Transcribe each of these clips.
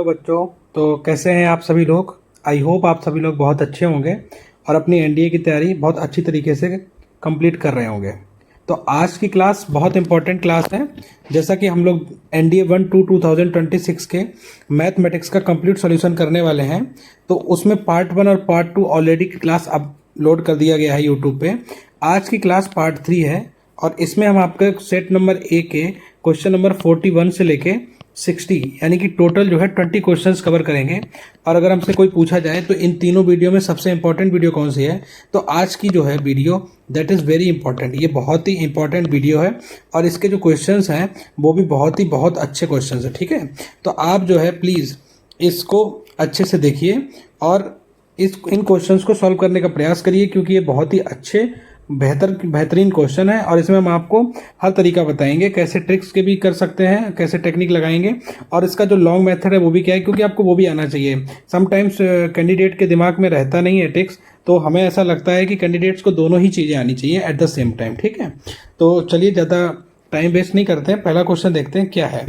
Hello बच्चों। तो कैसे हैं आप सभी लोग। आई होप आप सभी लोग बहुत अच्छे होंगे और अपनी एनडीए की तैयारी बहुत अच्छी तरीके से कंप्लीट कर रहे होंगे। तो आज की क्लास बहुत इंपॉर्टेंट क्लास है। जैसा कि हम लोग एनडीए 1-2 2026 के मैथमेटिक्स का कंप्लीट सॉल्यूशन करने वाले हैं, तो उसमें पार्ट 1 और पार्ट 2 ऑलरेडी क्लास अपलोड कर दिया गया है यूट्यूब पे। आज की क्लास पार्ट 3 है और इसमें हम आपके सेट नंबर ए के क्वेश्चन नंबर 41 से लेके 60 यानी कि टोटल जो है 20 क्वेश्चंस कवर करेंगे। और अगर हमसे कोई पूछा जाए तो इन तीनों वीडियो में सबसे इंपॉर्टेंट वीडियो कौन सी है, तो आज की जो है video that is very important. ये बहुत ही इंपॉर्टेंट वीडियो है और इसके जो क्वेश्चंस हैं वो भी बहुत अच्छे क्वेश्चंस हैं। ठीक है, तो आप जो है प्लीज़ इसको अच्छे से देखिए और इन क्वेश्चंस को सॉल्व करने का प्रयास करिए, क्योंकि ये बहुत ही अच्छे बेहतरीन क्वेश्चन है और इसमें हम आपको हर तरीका बताएंगे, कैसे ट्रिक्स के भी कर सकते हैं, कैसे टेक्निक लगाएंगे और इसका जो लॉन्ग मेथड है वो भी क्या है, क्योंकि आपको वो भी आना चाहिए। समटाइम्स कैंडिडेट के दिमाग में रहता नहीं है ट्रिक्स, तो हमें ऐसा लगता है कि कैंडिडेट्स को दोनों ही चीज़ें आनी चाहिए एट द सेम टाइम। ठीक है, तो चलिए ज़्यादा टाइम वेस्ट नहीं करते हैं, पहला क्वेश्चन देखते हैं क्या है।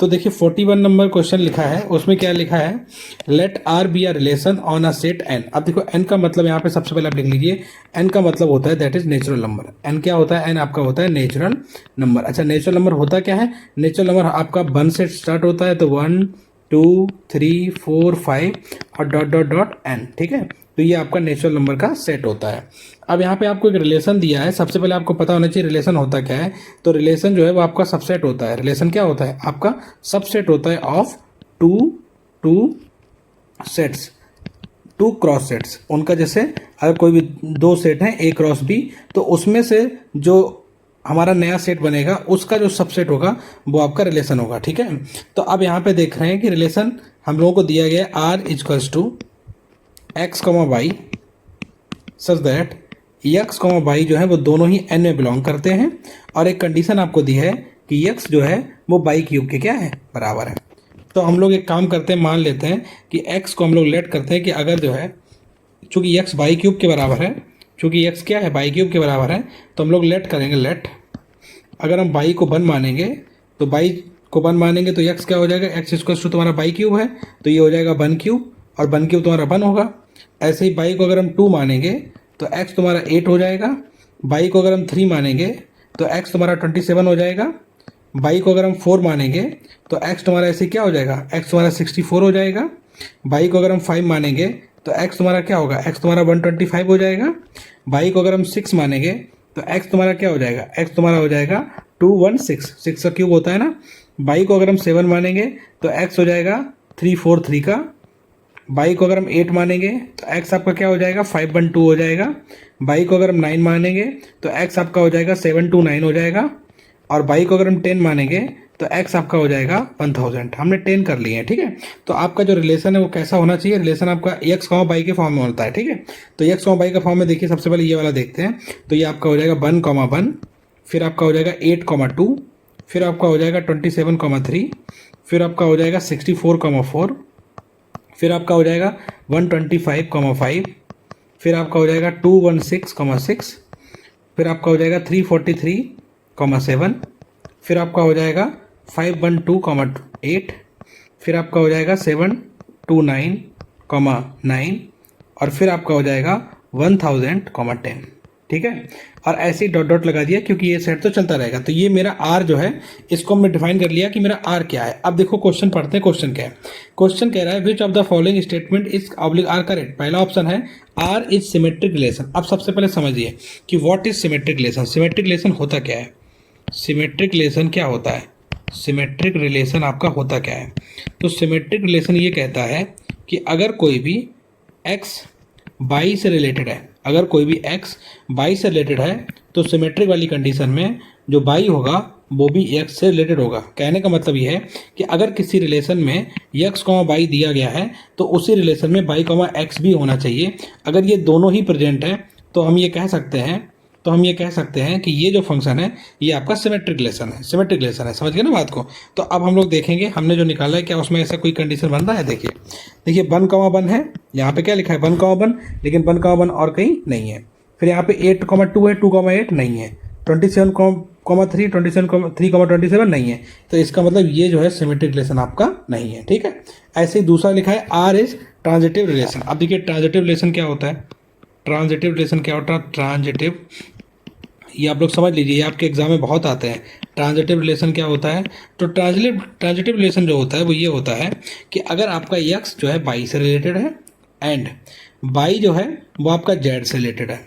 तो देखिए 41 नंबर क्वेश्चन लिखा है, उसमें क्या लिखा है, let R be a relation on a set N. अब देखो एन का मतलब यहाँ पे सबसे पहले आप लिख लीजिए, एन का मतलब होता है that is natural number. N क्या होता है, एन आपका होता है नेचुरल नंबर। अच्छा, नेचुरल नंबर होता क्या है, नेचुरल नंबर आपका 1 से स्टार्ट होता है, तो 1 2 3 4 5 और डॉट डॉट डॉट एन। ठीक है, तो ये आपका नेचुरल नंबर का सेट होता है। अब यहाँ पे आपको एक रिलेशन दिया है, सबसे पहले आपको पता होना चाहिए रिलेशन होता क्या है। तो रिलेशन जो है वो आपका सबसेट होता है। रिलेशन क्या होता है, आपका सबसेट होता है of two sets, 2 cross sets. उनका जैसे अगर कोई भी 2 सेट हैं ए क्रॉस बी, तो उसमें से जो हमारा नया सेट बनेगा उसका जो सबसेट होगा वो आपका रिलेशन होगा। ठीक है, तो अब यहाँ पे देख रहे हैं कि रिलेशन हम लोगों को दिया गया R equals to X comma Y such that X comma Y जो है वो दोनों ही एन में बिलोंग करते हैं, और एक कंडीशन आपको दी है कि एक्स जो है वो बाई क्यूब के क्या है, बराबर है। तो हम लोग एक काम करते हैं, मान लेते हैं कि एक्स को हम लोग लेट करते हैं कि अगर जो है चूंकि एक्स बाई क्यूब के बराबर है, चूंकि एक्स क्या है बाई क्यूब के बराबर है, तो हम लोग लेट करेंगे लेट। अगर हम बाई को 1 मानेंगे तो बाई को 1 मानेंगे तो एक्स क्या हो जाएगा, एक्स इक्वल टू तुम्हारा बाई क्यूब है तो ये हो जाएगा 1 क्यूब और 1 क्यूब तुम्हारा 1 होगा। ऐसे ही बाई को अगर हम 2 मानेंगे तो एक्स तुम्हारा 8 हो जाएगा। बाई को अगर हम 3 मानेंगे तो एक्स तुम्हारा 27 हो जाएगा। बाई को अगर हम 4 मानेंगे तो एक्स तुम्हारा ऐसे क्या हो जाएगा, एक्स तुम्हारा 64 हो जाएगा। बाई को अगर हम 5 मानेंगे तो एक्स तुम्हारा क्या होगा, एक्स तुम्हारा 125 हो जाएगा। बाई को अगर हम 6 मानेंगे तो एक्स तुम्हारा क्या हो जाएगा, एक्स तुम्हारा हो जाएगा 216, 6 का क्यूब होता है ना। बाई को अगर हम 7 मानेंगे तो एक्स हो जाएगा 343 का। बाई को अगर हम 8 मानेंगे तो एक्स आपका क्या हो जाएगा 512 हो जाएगा। बाई को अगर हम 9 मानेंगे तो एक्स आपका हो जाएगा 729 हो जाएगा। और बाई को अगर हम 10 मानेंगे तो एक्स आपका हो जाएगा 1000। हमने 10 कर लिए हैं। ठीक है, तो आपका जो रिलेशन है वो कैसा होना चाहिए, रिलेशन आपका एक्स कॉमा बाई के फॉर्म में होता है। ठीक है, तो एक्स कॉमा बाई का फॉर्म में देखिए, सबसे पहले ये वाला देखते हैं। तो ये आपका हो जाएगा 1,1, फिर आपका हो जाएगा 8,2, फिर आपका हो जाएगा 27,3, फिर आपका हो जाएगा 64,4, फिर आपका हो जाएगा 125,5, फिर आपका हो जाएगा 216,6, फिर आपका हो जाएगा 343,7, फिर आपका हो जाएगा 512,8, फिर आपका हो जाएगा 729,9 और फिर आपका हो जाएगा 1000,10। ठीक है, और ऐसे ही डॉट डॉट लगा दिया क्योंकि ये सेट तो चलता रहेगा। तो ये मेरा आर जो है इसको हमने डिफाइन कर लिया कि मेरा आर क्या है। अब देखो क्वेश्चन पढ़ते हैं, क्वेश्चन क्या है। क्वेश्चन कह रहा है which of the following statement is oblique are correct. पहला ऑप्शन है आर इज सिमेट्रिक रिलेशन। अब सबसे पहले समझिए कि what is symmetric relation. Symmetric relation होता क्या है, सिमेट्रिक रिलेशन क्या होता है, सिमेट्रिक रिलेशन आपका होता क्या है। तो सिमेट्रिक रिलेशन ये कहता है कि अगर कोई भी एक्स बाई से रिलेटेड है, अगर कोई भी एक्स बाई से रिलेटेड है तो सिमेट्रिक वाली कंडीशन में जो बाई होगा वो भी एक्स से रिलेटेड होगा। कहने का मतलब ये है कि अगर किसी रिलेशन में एक्स कॉमा बाई दिया गया है तो उसी रिलेशन में बाई कॉमा एक्स भी होना चाहिए। अगर ये दोनों ही प्रेजेंट है तो हम ये कह सकते हैं कि ये जो फंक्शन है ये आपका सिमेट्रिक रिलेशन है, सिमेट्रिक रिलेशन है। समझ गए ना बात को। तो अब हम लोग देखेंगे हमने जो निकाला है क्या उसमें ऐसा कोई कंडीशन बन रहा है। देखिए 1,1 है, यहाँ पे क्या लिखा है 1,1, लेकिन 1,1 और कहीं नहीं है। फिर यहाँ पे 8,2 है, 2,8 नहीं है, 3,27 नहीं है, तो इसका मतलब ये जो है सिमेट्रिक रिलेशन आपका नहीं है। ठीक है, ऐसे ही दूसरा लिखा है आर इज ट्रांजिटिव रिलेशन। अब देखिए ट्रांजिटिव रिलेशन क्या होता है, ट्रांजिटिव रिलेशन क्या होता है, ट्रांजिटिव, ये आप लोग समझ लीजिए, ये आपके एग्जाम में बहुत आते हैं। ट्रांजिटिव रिलेशन क्या होता है, तो ट्रांजिटिव रिलेशन जो होता है वो ये होता है कि अगर आपका एक्स जो है बाई से रिलेटेड है एंड बाई जो है वो आपका जेड से रिलेटेड है,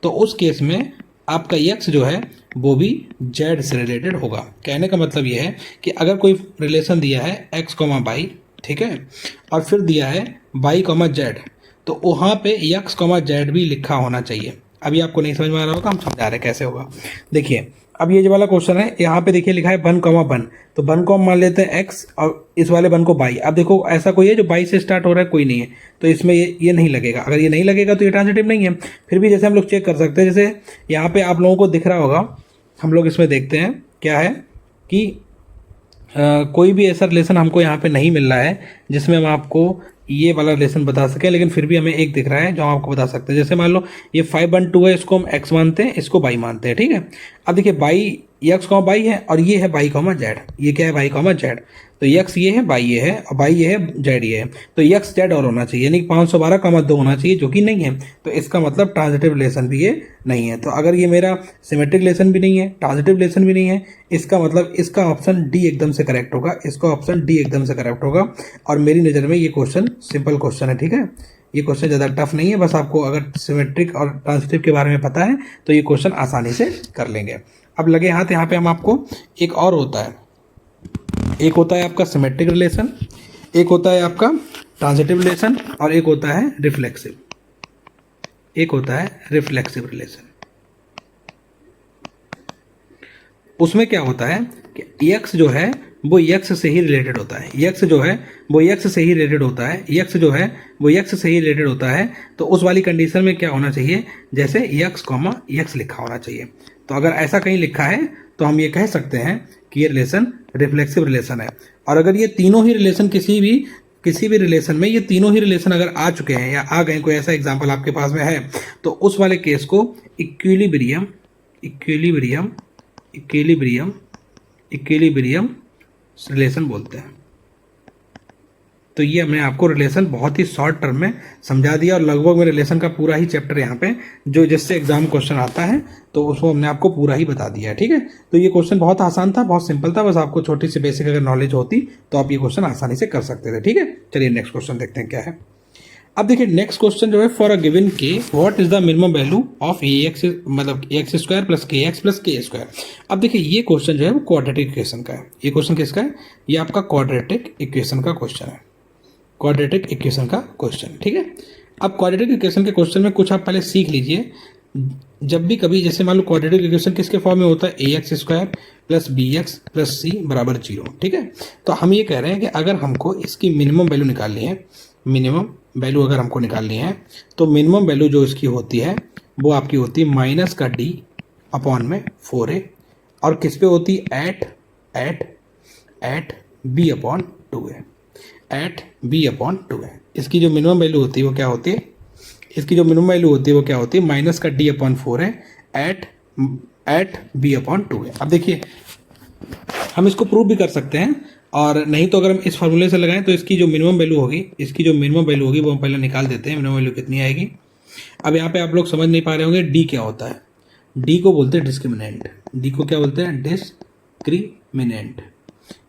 तो उस केस में आपका एक्स जो है वो भी जेड से रिलेटेड होगा। कहने का मतलब ये है कि अगर कोई रिलेशन दिया है एक्स कॉमा बाई, ठीक है, और फिर दिया है बाई कॉमा जेड, तो वहाँ पे एक्स कॉमा जेड भी लिखा होना चाहिए। अभी आपको नहीं समझ में आ रहा होगा, हम समझा रहे हैं कैसे होगा। देखिए अब ये जो वाला क्वेश्चन है यहाँ पे देखिए लिखा है 1 कॉमा 1, तो 1 को हम मान लेते हैं एक्स और इस वाले 1 को बाई। अब देखो ऐसा कोई है जो बाई से स्टार्ट हो रहा है, कोई नहीं है, तो इसमें ये नहीं लगेगा। अगर ये नहीं लगेगा तो ये ट्रांजिटिव नहीं है। फिर भी जैसे हम लोग चेक कर सकते हैं, जैसे यहाँ पे आप लोगों को दिख रहा होगा, हम लोग इसमें देखते हैं क्या है कि कोई भी ऐसा रिलेशन हमको यहाँ पे नहीं मिल रहा है जिसमें हम आपको ये वाला रिलेशन बता सकें, लेकिन फिर भी हमें एक दिख रहा है जो हम आपको बता सकते हैं। जैसे मान लो ये 5 1 2 है, इसको हम x मानते हैं, इसको बाई मानते हैं। ठीक है, अब देखिए बाई एक्स कॉमा बाई है और ये है बाई कॉमा जेड। ये क्या है, बाई कॉमा जेड, तो एक्स ये है, बाई ये है, और बाई ये है, जेड ये है, तो एक्स जेड और होना चाहिए, यानी 512,2 होना चाहिए, जो कि नहीं है। तो इसका मतलब ट्रांजिटिव रिलेशन भी ये नहीं है। तो अगर ये मेरा सिमेट्रिक रिलेशन भी नहीं है, ट्रांजिटिव रिलेशन भी नहीं है, इसका मतलब इसका ऑप्शन डी एकदम से करेक्ट होगा, इसका ऑप्शन डी एकदम से करेक्ट होगा। और मेरी नज़र में ये क्वेश्चन सिंपल क्वेश्चन है। ठीक है, ये क्वेश्चन ज़्यादा टफ नहीं है, बस आपको अगर सिमेट्रिक और ट्रांजिटिव के बारे में पता है तो ये क्वेश्चन आसानी से कर लेंगे। अब लगे हाथ यहाँ पे हम आपको एक और होता है, एक होता है आपका सिमेट्रिक रिलेशन, एक होता है आपका ट्रांजिटिव रिलेशन, और एक होता है रिफ्लेक्सिव, एक होता है रिफ्लेक्सिव रिलेशन। उसमें क्या होता है कि एक्स जो है वो एक्स से ही रिलेटेड होता है, एक्स जो है वो एक्स से ही रिलेटेड होता है, एक्स जो है वो एक्स से ही रिलेटेड होता है। तो उस वाली कंडीशन में क्या होना चाहिए, जैसे एक्स कॉमा एक्स लिखा होना चाहिए। तो अगर ऐसा कहीं लिखा है तो हम ये कह सकते हैं कि ये रिलेशन रिफ्लेक्सिव रिलेशन है। और अगर ये तीनों ही रिलेशन किसी भी रिलेशन में ये तीनों ही रिलेशन अगर आ चुके हैं या आ गए, कोई ऐसा एग्जाम्पल आपके पास में है, तो उस वाले केस को equilibrium equilibrium equilibrium equilibrium relation बोलते हैं। तो ये हमने आपको रिलेशन बहुत ही शॉर्ट टर्म में समझा दिया, और लगभग में रिलेशन का पूरा ही चैप्टर यहाँ पे जो जिससे एग्जाम क्वेश्चन आता है तो उसको हमने आपको पूरा ही बता दिया है। ठीक है, तो ये क्वेश्चन बहुत आसान था, बहुत सिंपल था, बस आपको छोटी सी बेसिक अगर नॉलेज होती तो आप ये क्वेश्चन आसानी से कर सकते थे। ठीक है, चलिए नेक्स्ट क्वेश्चन देखते हैं क्या है। अब देखिए नेक्स्ट क्वेश्चन जो है, फॉर अ गिवन के what is the minimum value of A x, मतलब एक्स स्क्वायर प्लस के एक्स प्लस के स्क्वायर। अब देखिए ये क्वेश्चन जो है वो क्वाड्रेटिक इक्वेशन का है। ये क्वेश्चन किसका है, ये आपका क्वाड्रेटिक इक्वेशन का क्वेश्चन है, क्वाड्रेटिक इक्वेशन का क्वेश्चन। ठीक है, अब क्वाड्रेटिक इक्वेशन के क्वेश्चन में कुछ आप पहले सीख लीजिए। जब भी कभी जैसे मान लो क्वाड्रेटिक इक्वेशन किसके फॉर्म में होता है, a x square plus b x plus c बराबर 0। ठीक है, तो हम ये कह रहे हैं कि अगर हमको इसकी मिनिमम वैल्यू निकालनी है, मिनिमम वैल्यू अगर हमको निकालनी है, तो मिनिमम वैल्यू जो इसकी होती है वो आपकी होती है माइनस का डी अपॉन में 4a, और किस पे होती है, एट बी अपॉन 2a, एट बी अपॉन 2a। इसकी जो मिनिमम वैल्यू होती है वो क्या होती है, इसकी जो मिनिमम वैल्यू होती है वो क्या होती है, माइनस का डी अपॉन 4 है, एट बी अपॉन 2a। अब देखिए हम इसको प्रूव भी कर सकते हैं, और नहीं तो अगर हम इस फार्मूले से लगाएं तो इसकी जो मिनिमम वैल्यू होगी, इसकी जो मिनिमम वैल्यू होगी वो हम पहले निकाल देते हैं। मिनिमम वैल्यू कितनी आएगी। अब यहाँ पे आप लोग समझ नहीं पा रहे होंगे डी क्या होता है। डी को बोलते हैं डिस्क्रिमिनेंट, डी को क्या बोलते हैं, डिस्क्रिमिनेंट।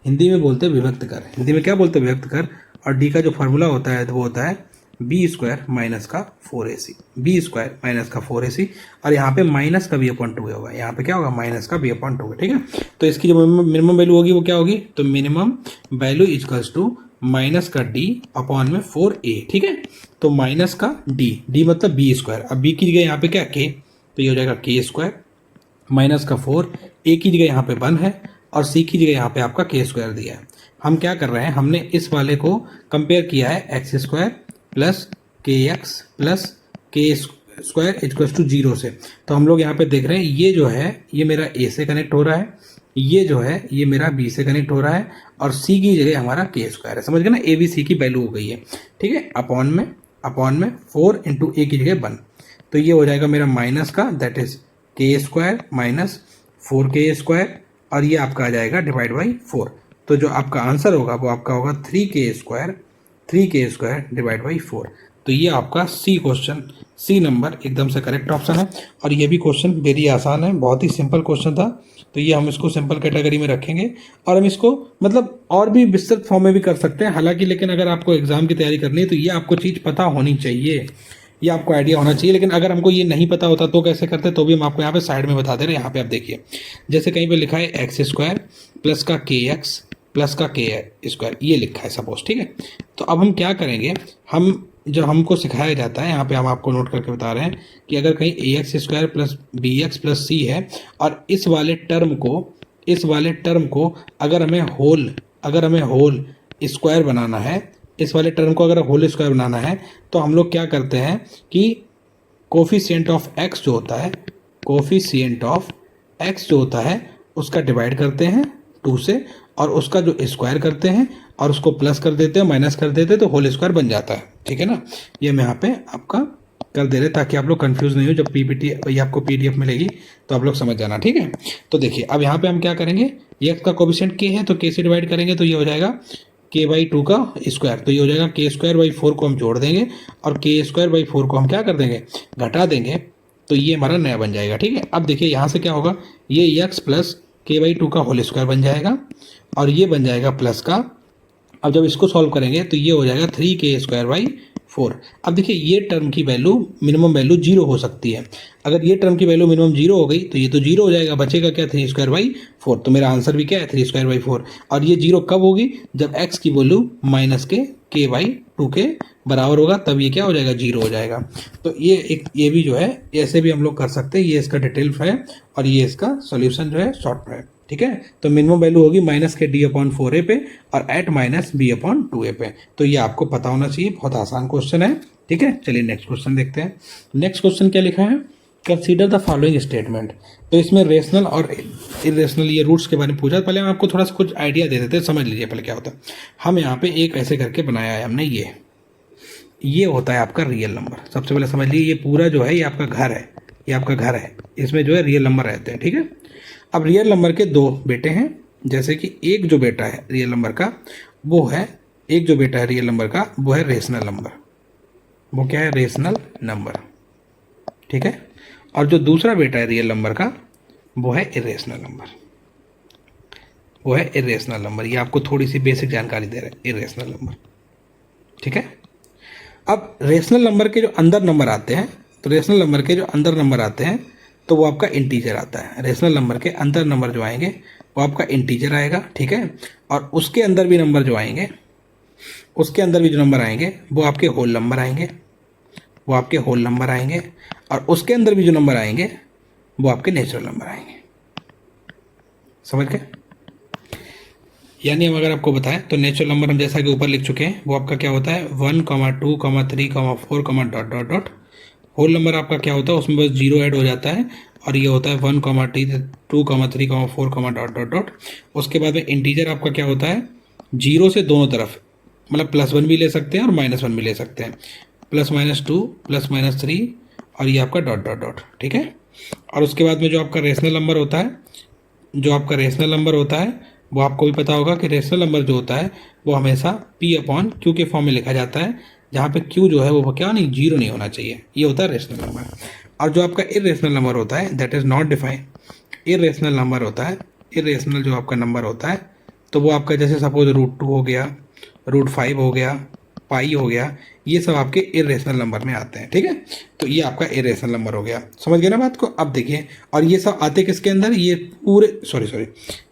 हिंदी में बोलते हैं विभक्त कर, हिंदी में क्या बोलते हैं, विभक्त कर। और डी का जो फार्मूला होता है वो होता है बी स्क्वायर माइनस का 4ac, बी स्क्वायर माइनस का 4ac, और यहाँ पे माइनस का बी अपॉन 2 होगा, यहाँ पे क्या होगा, माइनस का बी अपॉन 2। ठीक है, तो इसकी जो मिनिमम वैल्यू होगी वो क्या होगी, तो minimum value equals to minus का डी अपॉन में 4a। ठीक है, तो माइनस का डी मतलब बी स्क्वायर, अब बी की जगह यहाँ पे क्या के, तो ये हो जाएगा के स्क्वायर माइनस का 4, ए की जगह यहाँ पे 1 है, और सी की जगह यहाँ पे आपका के स्क्वायर दिया है। हम क्या कर रहे हैं, हमने इस वाले को कंपेयर किया है एक्स स्क्वायर प्लस के एक्स प्लस के स्क्वायर इक्वल्स टू 0 से। तो हम लोग यहाँ पे देख रहे हैं ये जो है ये मेरा ए से कनेक्ट हो रहा है, ये जो है ये मेरा बी से कनेक्ट हो रहा है, और सी की जगह हमारा के स्क्वायर है। समझ गए ना, ए बी सी की वैल्यू हो गई है। ठीक है, अपॉन में 4 इंटू ए की जगह 1, तो ये हो जाएगा मेरा माइनस का, दैट इज के स्क्वायर माइनस 4k² और ये आपका आ जाएगा डिवाइड बाई 4। तो जो आपका आंसर होगा वो आपका होगा 3k² डिवाइड बाई 4। तो ये आपका सी क्वेश्चन, सी नंबर एकदम से करेक्ट ऑप्शन है। और ये भी क्वेश्चन वेरी आसान है, बहुत ही सिंपल क्वेश्चन था। तो ये हम इसको सिंपल कैटेगरी में रखेंगे और हम इसको मतलब और भी विस्तृत फॉर्म में भी कर सकते हैं हालांकि, लेकिन अगर आपको एग्जाम की तैयारी करनी है तो ये आपको चीज़ पता होनी चाहिए, ये आपको आइडिया होना चाहिए। लेकिन अगर हमको ये नहीं पता होता तो कैसे करते, तो भी हम आपको यहाँ पे साइड में बता दे रहे हैं। यहाँ पे आप देखिए, जैसे कहीं पे लिखा है x² प्लस का kx प्लस का k², ये लिखा है सपोज, ठीक है। तो अब हम क्या करेंगे, हम जो हमको सिखाया जाता है यहाँ पे हम आपको नोट करके बता रहे हैं कि अगर कहीं ax² plus bx plus c है और इस वाले टर्म को अगर हमें होल स्क्वायर बनाना है, इस वाले टर्म को अगर होल स्क्वायर बनाना है तो हम लोग क्या करते हैं कि कोफिशिएंट ऑफ x जो होता है उसका डिवाइड करते हैं 2 से और उसका जो स्क्वायर करते हैं और उसको प्लस कर देते हैं, माइनस कर देते हैं, तो होल स्क्वायर बन जाता है, ठीक है ना। ये मैं यहाँ पे आपका कर दे रहे ताकि आप लोग कंफ्यूज नहीं हो, जब पीपीटी या आपको पीडीएफ मिलेगी तो आप लोग समझ जाना, ठीक है। तो देखिए अब यहाँ पे हम क्या करेंगे, x का कोफिशिएंट k है तो k से डिवाइड करेंगे तो ये हो जाएगा k/2 का स्क्वायर, तो ये हो जाएगा k²/4 को हम जोड़ देंगे और k²/4 को हम क्या कर देंगे, घटा देंगे, तो ये हमारा नया बन जाएगा, ठीक है। अब देखिए यहाँ से क्या होगा, ये x प्लस k/2 का होल स्क्वायर बन जाएगा और ये बन जाएगा प्लस का, अब जब इसको सॉल्व करेंगे तो ये हो जाएगा 3k²/4। अब देखिए ये टर्म की वैल्यू मिनिमम वैल्यू 0 हो सकती है, अगर ये टर्म की वैल्यू मिनिमम 0 हो गई तो ये तो 0 हो जाएगा, बचेगा क्या 3²/4। तो मेरा आंसर भी क्या है 3²/4। और ये 0 कब होगी, जब x की वैल्यू माइनस के k/2 के बराबर होगा, तब ये क्या हो जाएगा 0 हो जाएगा। तो ये भी जो है ऐसे भी हम लोग कर सकते हैं, ये इसका डिटेल है और ये इसका सॉल्यूशन जो है शॉर्ट है, ठीक है। तो मिनिमम वैल्यू होगी माइनस के d/4a पे और एट माइनस b/2a पे। तो ये आपको पता होना चाहिए, बहुत आसान क्वेश्चन है, ठीक है। चलिए नेक्स्ट क्वेश्चन देखते हैं। नेक्स्ट क्वेश्चन क्या लिखा है, कंसीडर द फॉलोइंग स्टेटमेंट। तो इसमें रेशनल और इरेशनल ये रूट्स के बारे में पूछा। पहले हम आपको थोड़ा सा कुछ आइडिया दे देते हैं, समझ लीजिए पहले क्या होता है। हम यहाँ पे एक ऐसे करके बनाया है हमने, ये होता है आपका रियल नंबर। सबसे पहले समझ लीजिए ये पूरा जो है ये आपका घर है, ये आपका घर है, इसमें जो है रियल नंबर रहते हैं, ठीक है। अब रियल नंबर के 2 बेटे हैं, जैसे कि एक जो बेटा है रियल नंबर का वो है, एक जो बेटा है रियल नंबर का वो है रेशनल नंबर, वो क्या है रेशनल नंबर, ठीक है। और जो दूसरा बेटा है रियल नंबर का वो है इरेशनल नंबर, ये आपको थोड़ी सी बेसिक जानकारी दे रहे हैं, इरेशनल नंबर, ठीक है। अब रेशनल नंबर के जो अंदर नंबर आते हैं, तो रेशनल नंबर के जो अंदर नंबर आते हैं तो वो आपका इंटीजर आता है। रेशनल नंबर के अंदर नंबर जो आएंगे वो आपका इंटीजर आएगा, ठीक है। और उसके अंदर भी नंबर जो आएंगे, उसके अंदर भी जो नंबर आएंगे वो आपके होल नंबर आएंगे, और उसके अंदर भी जो नंबर आएंगे वो आपके नेचुरल नंबर आएंगे, समझ गए। यानी हम अगर आपको बताएं तो नेचुरल नंबर हम जैसा कि ऊपर लिख चुके हैं वो आपका क्या होता है 1, 2, 3, 4, ... होल नंबर आपका क्या होता है, उसमें बस 0 ऐड हो जाता है और ये होता है 1, 2, 3, 4, ... उसके बाद में इंटीजर आपका क्या होता है 0 से दोनों तरफ, मतलब +1 भी ले सकते हैं और -1 भी ले सकते हैं, +-2, +-3 और ये आपका ... ठीक है। और उसके बाद में जो आपका रेशनल नंबर होता है, वो आपको भी पता होगा कि रेशनल नंबर जो होता है वो हमेशा P/Q के फॉर्म में लिखा जाता है, जहाँ पे Q जो है वो क्या नहीं 0 नहीं होना चाहिए, ये होता है रेशनल नंबर। और जो आपका इरेशनल नंबर होता है that is not defined, irrational number होता है, इरेशनल जो आपका नंबर होता है तो वो आपका जैसे सपोज √2 हो गया, √5 हो गया, पाई हो गया, ये सब आपके इरेशनल नंबर में आते हैं, ठीक है। तो ये आपका इरेशनल नंबर हो गया, समझ गए ना बात को। अब देखिए, और ये सब आते किसके अंदर, ये पूरे सॉरी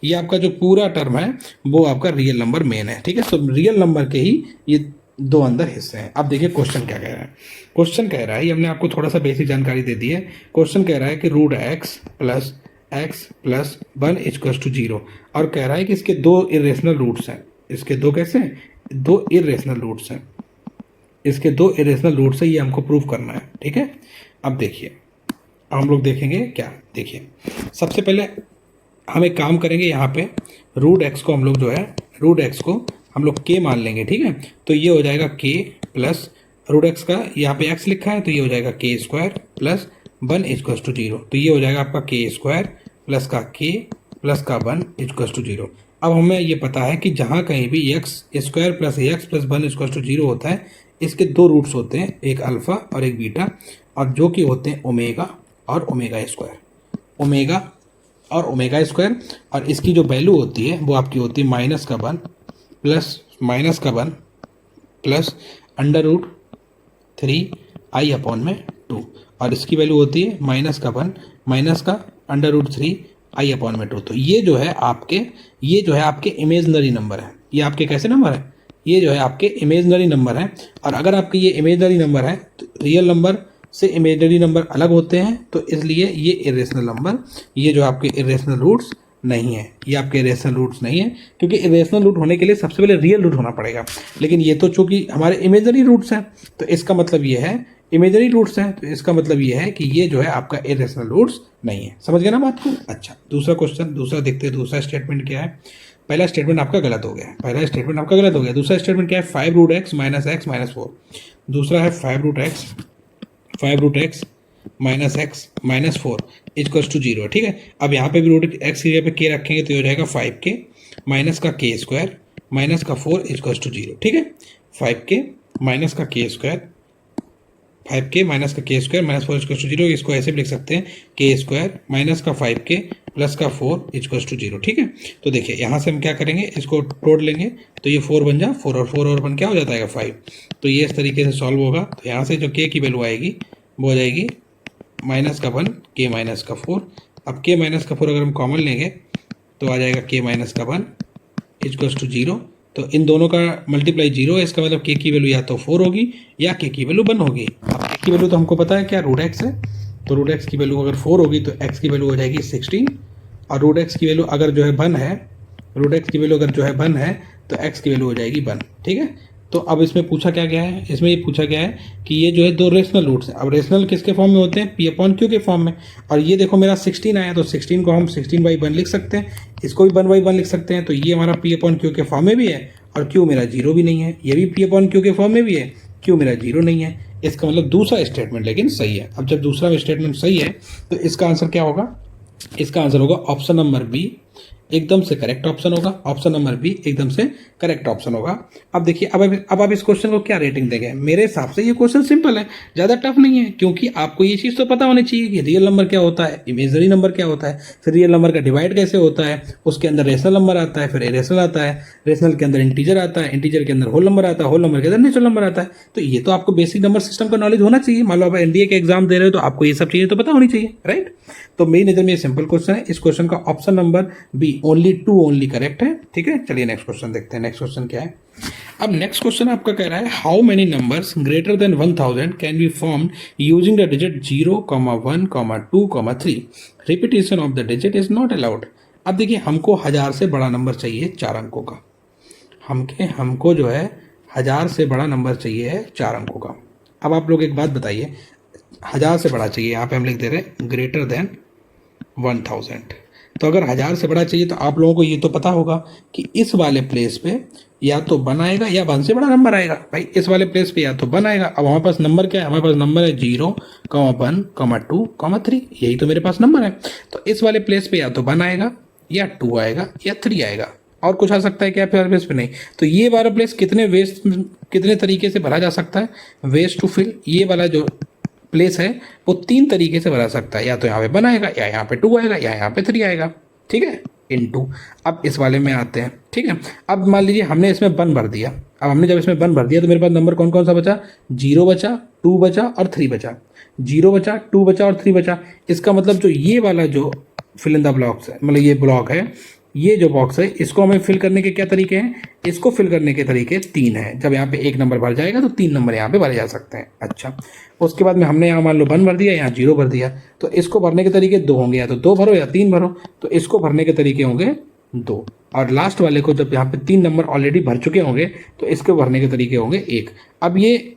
ये आपका जो पूरा टर्म है वो आपका रियल नंबर मेन है, ठीक है। तो रियल नंबर के ही ये 2 अंदर हिस्से हैं। अब देखिए क्वेश्चन क्या कह रहा है, क्वेश्चन कह रहा है, ये हमने आपको थोड़ा सा बेसिक जानकारी दे दी है। क्वेश्चन कह रहा है कि √x + 1 = 0 और कह रहा है कि इसके 2 इरेशनल रूट्स हैं। इसके 2 कैसे हैं, 2 इरेशनल रूट्स हैं, इसके 2 इरेशनल रूट्स है, ये हमको प्रूव करना है, ठीक है। अब देखिए, हम लोग देखेंगे क्या, देखिए सबसे पहले हम एक काम करेंगे, यहाँ पे √x को हम लोग जो है √x को हम लोग k मान लेंगे, ठीक है। तो ये हो जाएगा k प्लस √x का यहाँ पे x लिखा है तो ये हो जाएगा k² + 1 = 0, तो ये हो जाएगा आपका k² प्लस का k प्लस का 1 इक्वल टू 0। अब हमें ये पता है कि जहाँ कहीं भी X square plus X plus 1 equal to 0 होता है, इसके दो रूट्स होते हैं, एक अल्फ़ा और एक बीटा, और जो कि होते हैं ओमेगा और ओमेगा स्क्वायर, ओमेगा और ओमेगा स्क्वायर। और इसकी जो वैल्यू होती है वो आपकी होती है माइनस का 1 प्लस √3 i/2, और इसकी वैल्यू होती है माइनस का 1 माइनस का √3 i/2। तो ये जो है आपके इमेजनरी नंबर है। ये आपके कैसे नंबर है? ये जो है आपके इमेजनरी नंबर है। और अगर आपके ये इमेजनरी नंबर है तो रियल नंबर से इमेजनरी नंबर अलग होते हैं, तो इसलिए ये इरेशनल नंबर, ये जो आपके इरेशनल रूट्स नहीं है, ये आपके इरेशनल रूट्स नहीं है, क्योंकि इरेशनल रूट होने के लिए सबसे पहले रियल रूट होना पड़ेगा। लेकिन ये तो चूंकि हमारे इमेजनरी रूट्स हैं, तो इसका मतलब ये है इमेजनरी रूट्स हैं, तो इसका मतलब ये है कि ये जो है आपका इरेशनल रूट्स नहीं है। समझ गए ना बात को? अच्छा, दूसरा क्वेश्चन, दूसरा देखते हैं। दूसरा स्टेटमेंट क्या है? पहला स्टेटमेंट आपका गलत हो गया, दूसरा स्टेटमेंट क्या है? 5√x - x - 4। दूसरा है 5√x - 4 इक्वल टू 0। ठीक है, अब यहाँ पे भी √x की जगह पे k रखेंगे तो ये हो जाएगा 5k माइनस का k स्क्वायर माइनस का 4 इक्वल टू 0। ठीक है, 5k माइनस का k square minus 4 equal to 0। इसको ऐसे भी लिख सकते हैं k स्क्वायर माइनस का 5k प्लस का 4 इक्वल टू 0। ठीक है, तो देखिए यहाँ से हम क्या करेंगे, इसको तोड़ लेंगे तो ये 4 बन जा, 4 और 1 क्या हो जाता है 5। तो ये इस तरीके से सॉल्व होगा। तो यहाँ से जो k की वैल्यू आएगी वो हो जाएगी माइनस का 1 k माइनस का 4। अब k माइनस का 4 अगर हम कॉमन लेंगे तो आ जाएगा k माइनस का 1 इक्वल टू 0। तो इन दोनों का मल्टीप्लाई 0 है, इसका मतलब k की वैल्यू या तो 4 होगी या k की वैल्यू 1 होगी। अब k की वैल्यू तो हमको पता है क्या, √x है, तो √x की वैल्यू अगर 4 होगी तो x की वैल्यू हो जाएगी 16, और √x की वैल्यू अगर जो है 1 है, √x की वैल्यू अगर जो है 1 है तो x की वैल्यू हो जाएगी 1। ठीक है, तो अब इसमें पूछा क्या गया है, इसमें ये पूछा गया है कि ये जो है दो रेशनल रूट्स हैं। अब रेशनल किसके फॉर्म में होते हैं? p/q के फॉर्म में। और ये देखो मेरा 16 आया, तो 16 को हम 16/1 लिख सकते हैं, इसको भी 1/1 लिख सकते हैं। तो ये हमारा p/q के फॉर्म में भी है, और q मेरा 0 भी नहीं है। ये भी p/q के फॉर्म में भी है, q मेरा 0 नहीं है। इसका मतलब दूसरा स्टेटमेंट लेकिन सही है। अब जब दूसरा स्टेटमेंट सही है तो इसका आंसर क्या होगा? इसका आंसर होगा ऑप्शन नंबर बी, एकदम से करेक्ट ऑप्शन होगा। ऑप्शन नंबर बी एकदम से करेक्ट ऑप्शन होगा। अब देखिए, अब आप इस क्वेश्चन को क्या रेटिंग देंगे? मेरे हिसाब से ये क्वेश्चन सिंपल है, ज़्यादा टफ नहीं है, क्योंकि आपको ये चीज़ तो पता होनी चाहिए कि रियल नंबर क्या होता है, इमेजनरी नंबर क्या होता है, फिर रियल नंबर का डिवाइड कैसे होता है, उसके अंदर रेशनल नंबर आता है, फिर इरेशनल आता है, रेशनल के अंदर इंटीजर आता है, इंटीजर के अंदर होल नंबर आता है, होल नंबर के अंदर नेचुरल नंबर आता है। तो ये तो आपको बेसिक नंबर सिस्टम का नॉलेज होना चाहिए। मान लो आप एनडीए के एग्जाम दे रहे हो तो आपको ये सब चीज़ें तो पता होनी चाहिए, राइट? तो मेरी नज़र में ये सिंपल क्वेश्चन है। इस क्वेश्चन का option number B only 2 only correct है। ठीक है, चलिए नेक्स्ट क्वेश्चन देखते हैं। नेक्स्ट क्वेश्चन क्या है? अब नेक्स्ट क्वेश्चन आपका कह रहा है how many numbers greater than 1000 can be formed using the digit 0, 1, 2, 3। Repetition of the digit is not allowed. अब देखिए, हमको 1000 से बड़ा नंबर चाहिए 4 अंकों का। हमको जो है 1000 से बड़ा नंबर चाहिए है 4 अंकों का। अब आप लोग एक बात बताइए, 1000 से बड़ा चाहिए, यहाँ पे हम लिख दे रहे हैं ग्रेटर देन 1000। तो अगर 1000 से बड़ा चाहिए तो आप लोगों को ये तो पता होगा कि इस वाले प्लेस पे या तो 1 आएगा या 1 से बड़ा नंबर आएगा। भाई इस वाले प्लेस पे या तो 1 आएगा। अब हमारे पास नंबर क्या है? हमारे पास नंबर है 0, 1, 2, 3। यही तो मेरे पास नंबर है। तो इस वाले प्लेस पे या तो 1 आएगा या 2 आएगा या 3 आएगा, और कुछ आ सकता है क्या प्लेस पे? नहीं। तो ये वाला प्लेस कितने तरीके से भरा जा सकता है? वेस्ट टू फिल ये वाला जो प्लेस है वो 3 तरीके से बना सकता है, या तो यहाँ पे 1 आएगा, या यहाँ पे 2 आएगा, या यहाँ पे 3 आएगा। ठीक है, इनटू। अब इस वाले में आते हैं। ठीक है, अब मान लीजिए हमने इसमें 1 भर दिया। अब हमने जब इसमें 1 भर दिया तो मेरे पास नंबर कौन कौन सा बचा? 0 बचा, 2 बचा और 3 बचा। 0 बचा, 2 बचा और 3 बचा। इसका मतलब जो ये वाला जो फिल इन द ब्लॉक्स है, मतलब ये ब्लॉक है, ये जो बॉक्स है, इसको हमें फिल करने के क्या तरीके हैं? इसको फिल करने के तरीके 3 हैं। जब यहाँ पे 1 नंबर भर जाएगा तो 3 नंबर यहाँ पे भरे जा सकते हैं। अच्छा, उसके बाद में हमने यहाँ मान लो 1 भर दिया, यहाँ 0 भर दिया, तो इसको भरने के तरीके 2 होंगे, या तो 2 भरो या 3 भरो। तो इसको भरने के तरीके होंगे 2, और लास्ट वाले को जब यहाँ पे 3 नंबर ऑलरेडी भर चुके होंगे तो इसके भरने के तरीके होंगे 1। अब ये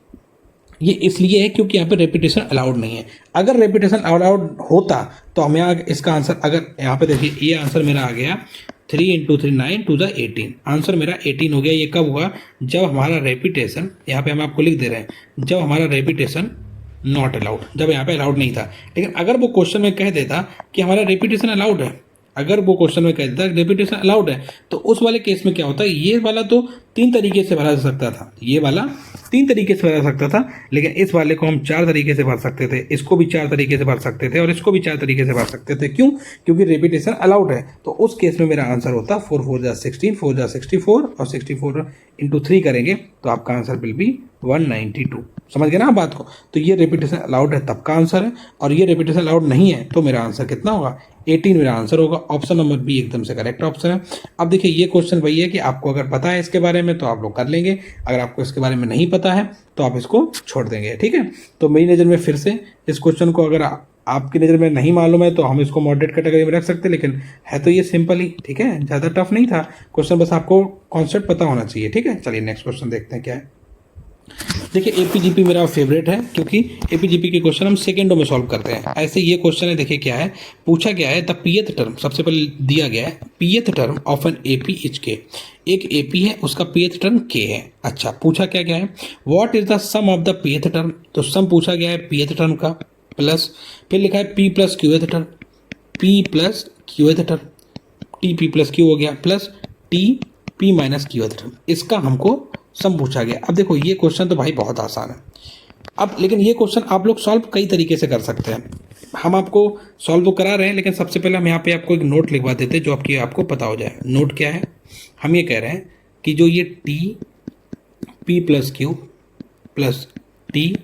इसलिए है क्योंकि यहाँ पे रेपिटेशन अलाउड नहीं है। अगर रेपिटेशन अलाउड होता तो हमें इसका आंसर, अगर यहाँ पे देखिए, ये आंसर मेरा आ गया 3 × 3 9 2 18। आंसर मेरा 18 हो गया। ये कब हुआ? जब हमारा रेपिटेशन, यहाँ पे हम आपको लिख दे रहे हैं, जब हमारा रेपिटेशन नॉट अलाउड, जब यहाँ पे अलाउड नहीं था। लेकिन अगर वो क्वेश्चन में कह देता कि हमारा रिपीटेशन अलाउड है, अगर वो क्वेश्चन में कह देता रिपीटेशन अलाउड है, तो उस वाले केस में क्या होता है, ये वाला तो 3 तरीके से भरा जा सकता था, ये वाला 3 तरीके से भरा सकता था, लेकिन इस वाले को हम 4 तरीके से भर सकते थे, इसको भी 4 तरीके से भर सकते थे और इसको भी 4 तरीके से भर सकते थे। क्यों? क्योंकि रिपीटेशन अलाउड है। तो उस केस में मेरा आंसर होता 4 4 जा 16, 4 जा 64 और 64 इंटू 3 करेंगे तो आपका आंसर विल बी 192। समझ गए ना आप बात को? तो ये रिपीटेशन अलाउड है तब का आंसर है, और ये रिपीटेशन अलाउड नहीं है तो मेरा आंसर कितना होगा? 18 मेरा आंसर होगा। ऑप्शन नंबर बी एकदम से करेक्ट ऑप्शन है। अब देखिए ये क्वेश्चन वही है कि आपको अगर पता है इसके बारे में तो आप लोग कर लेंगे, अगर आपको इसके बारे में नहीं पता है तो आप इसको छोड़ देंगे, ठीक है। तो मेरी नज़र में फिर से इस क्वेश्चन को अगर आपकी नज़र में नहीं मालूम है तो हम इसको मॉडरेट कैटेगरी में रख सकते हैं, लेकिन है तो ये सिंपल ही, ठीक है, ज़्यादा टफ नहीं था क्वेश्चन, बस आपको कॉन्सेप्ट पता होना चाहिए, ठीक है। चलिए नेक्स्ट क्वेश्चन देखते हैं क्या है। देखिए एपीजीपी मेरा फेवरेट है क्योंकि एपीजीपी के क्वेश्चन हम सेकेंडों में सॉल्व करते हैं। ऐसे ये क्वेश्चन है, देखिए क्या है पूछा गया है, द पीएथ टर्म, सबसे पहले दिया गया है पीएथ term of an AP is के, एक एपी है उसका पीएथ टर्म के है। अच्छा पूछा क्या गया है, what is the sum of the pth term, तो सम पूछा गया है पीएथ टर्म का, प्लस फिर लिखा है p plus qth term, p plus qth term, t P plus q हो गया, plus T P minus qth term, इसका हमको सम पूछा गया। अब देखो ये क्वेश्चन तो भाई बहुत आसान है, अब लेकिन ये क्वेश्चन आप लोग सॉल्व कई तरीके से कर सकते हैं, हम आपको सॉल्व तो करा रहे हैं, लेकिन सबसे पहले हम यहाँ पे आपको एक नोट लिखवा देते हैं जो आपको पता हो जाए। नोट क्या है, हम ये कह रहे हैं कि जो ये T P plus Q plus T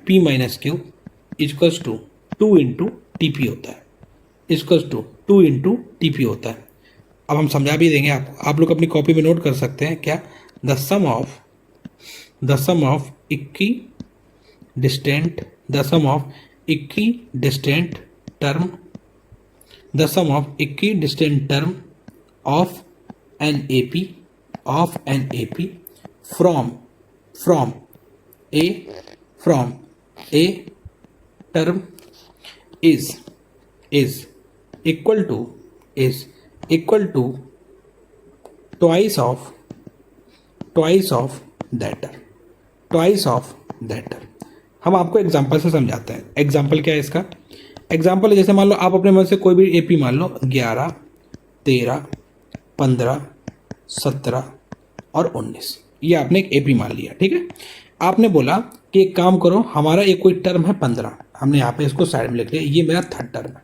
P minus Q equals to 2 into T P होता है, equals to 2 into T P होता है। अब हम समझा भी देंगे आपको, आप लोग अपनी कॉपी में नोट कर सकते हैं क्या, the sum of equidistant term of an AP from a term is equal to twice of that term। हम आपको एग्जाम्पल से समझाते हैं। एग्जाम्पल क्या है इसका, एग्जाम्पल जैसे मान लो आप अपने मन से कोई भी एपी मान लो 11, 13, 15, 17 और 19, ये आपने एक एपी मान लिया, ठीक है। आपने बोला कि एक काम करो, हमारा एक कोई टर्म है 15, हमने यहाँ पे इसको साइड में लिख लिया, ये मेरा थर्ड टर्म है,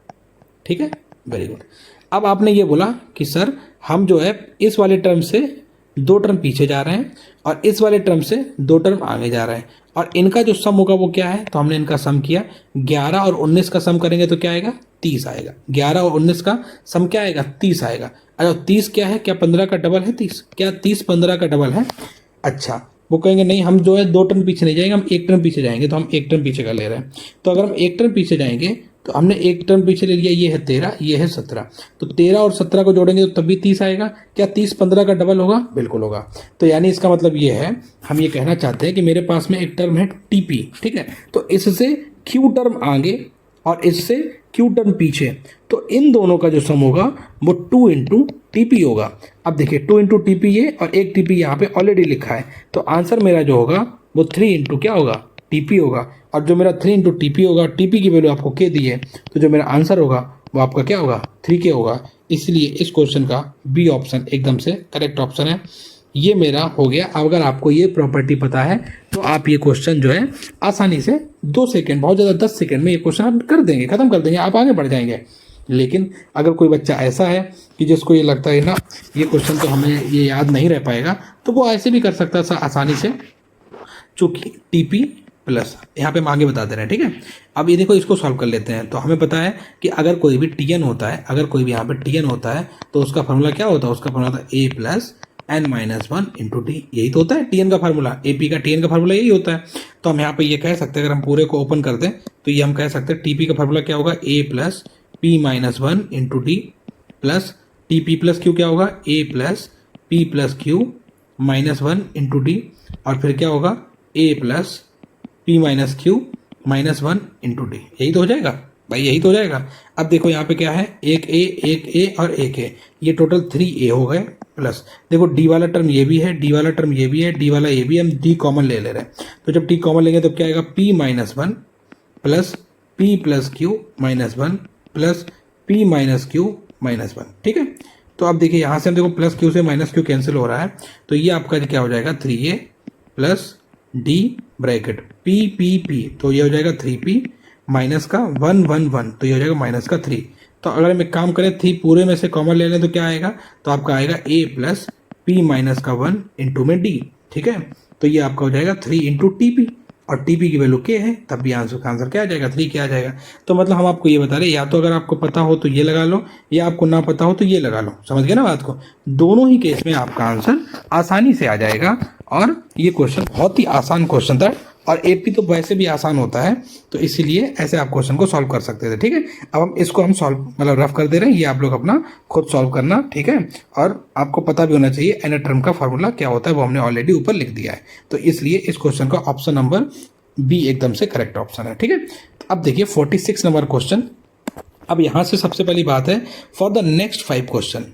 ठीक है, वेरी गुड। अब आपने ये बोला कि सर हम जो है इस वाले टर्म से 2 टर्म पीछे जा रहे हैं और इस वाले टर्म से 2 टर्म आगे जा रहे हैं, और इनका जो सम होगा वो क्या है, तो हमने इनका सम किया, 11 और 19 का सम करेंगे तो क्या आएगा, 30 आएगा। 11 और 19 का सम क्या आएगा, 30 आएगा। अच्छा 30 क्या है, क्या 15 का डबल है 30, क्या 30 15 का डबल है? अच्छा वो कहेंगे नहीं हम जो है 2 टर्म पीछे नहीं जाएंगे, हम 1 टर्म पीछे जाएंगे, तो हम 1 टर्म पीछे का ले रहे हैं। तो अगर हम 1 टर्म पीछे जाएंगे तो हमने 1 टर्म पीछे ले लिया, ये है 13, ये है 17, तो 13 और 17 को जोड़ेंगे तो तब भी 30 आएगा। क्या 30 15 का डबल होगा? बिल्कुल होगा। तो यानी इसका मतलब ये है, हम ये कहना चाहते हैं कि मेरे पास में एक टर्म है टीपी, ठीक है, तो इससे क्यू टर्म आगे और इससे क्यू टर्म पीछे, तो इन दोनों का जो सम होगा वो 2 इंटू टीपी होगा। अब देखिए 2 इंटू टीपी ये और एक टीपी यहाँ पे ऑलरेडी लिखा है, तो आंसर मेरा जो होगा वो 3 इंटू क्या होगा, टीपी होगा। और जो मेरा 3 इंटू टीपी होगा, टीपी की वैल्यू आपको के दी है, तो जो मेरा आंसर होगा वो आपका क्या होगा, 3K होगा। इसलिए इस क्वेश्चन का बी ऑप्शन एकदम से करेक्ट ऑप्शन है। ये मेरा हो गया। अगर आपको ये प्रॉपर्टी पता है तो आप ये क्वेश्चन जो है आसानी से 2 सेकेंड, बहुत ज़्यादा 10 सेकेंड में ये क्वेश्चन आप कर देंगे, ख़त्म कर देंगे, आप आगे बढ़ जाएंगे। लेकिन अगर कोई बच्चा ऐसा है कि जिसको ये लगता है ना ये क्वेश्चन तो हमें ये याद नहीं रह पाएगा, तो वो ऐसे भी कर सकता है आसानी से, चूँकि टीपी प्लस यहाँ पे हम आगे बता दे रहे हैं, ठीक है। अब ये देखो इसको सॉल्व कर लेते हैं। तो हमें पता है कि अगर कोई भी टीएन होता है, अगर कोई भी यहाँ पे टीएन होता है तो उसका फार्मूला क्या होता है, उसका फार्मूला होता है a plus n minus 1 into t. यही तो होता है टीएन का फार्मूला, एपी का टीएन का फार्मूला यही होता है। तो हम यहाँ पे ये कह सकते हैं, अगर हम पूरे को ओपन कर दें तो ये हम कह सकते हैं टीपी का फार्मूला क्या होगा, a plus p minus 1 into t plus tp plus q क्या होगा, a plus p plus q minus 1 into t, और फिर क्या होगा a plus p minus q minus 1 into d. यही तो हो जाएगा भाई, यही तो हो जाएगा। अब देखो यहाँ पे क्या है, एक ए और एक ए, ये टोटल 3A हो गए, प्लस देखो डी वाला टर्म ये भी है, डी वाला टर्म ये भी है, डी वाला ये भी, हम डी कॉमन ले रहे हैं। तो जब डी कॉमन लेंगे तो क्या आएगा, P minus 1 plus p plus q minus one plus p minus q minus one. ठीक है, तो अब देखिए यहाँ से हम देखो प्लस क्यू से माइनस क्यू कैंसिल हो रहा है, तो ये आपका क्या हो जाएगा 3a plus D bracket P P P, तो ये हो जाएगा 3p माइनस का 1 1 1, तो ये हो जाएगा माइनस का 3। तो अगर हम एक काम करें 3 पूरे में से कॉमन ले लें तो क्या आएगा, तो आपका आएगा a प्लस पी माइनस का 1 इंटू में d। ठीक है, तो ये आपका हो जाएगा 3 इंटू टी पी, और टीपी की वैल्यू के है, तब भी आंसर का आंसर क्या आ जाएगा 3 क्या आ जाएगा। तो मतलब हम आपको ये बता रहे हैं, या तो अगर आपको पता हो तो ये लगा लो, या आपको ना पता हो तो ये लगा लो। समझ गए ना बात को, दोनों ही केस में आपका आंसर आसानी से आ जाएगा। और ये क्वेश्चन बहुत ही आसान क्वेश्चन था, और एपी तो वैसे भी आसान होता है, तो इसीलिए ऐसे आप क्वेश्चन को सॉल्व कर सकते थे। ठीक है, अब हम इसको हम सॉल्व मतलब रफ कर दे रहे हैं, ये आप लोग अपना खुद सॉल्व करना। ठीक है, और आपको पता भी होना चाहिए एन टर्म का फार्मूला क्या होता है, वो हमने ऑलरेडी ऊपर लिख दिया है। तो इसलिए इस क्वेश्चन का ऑप्शन नंबर बी एकदम से करेक्ट ऑप्शन है। ठीक है, तो अब देखिए 46 नंबर क्वेश्चन। अब यहाँ से सबसे पहली बात है फॉर द नेक्स्ट 5 क्वेश्चन,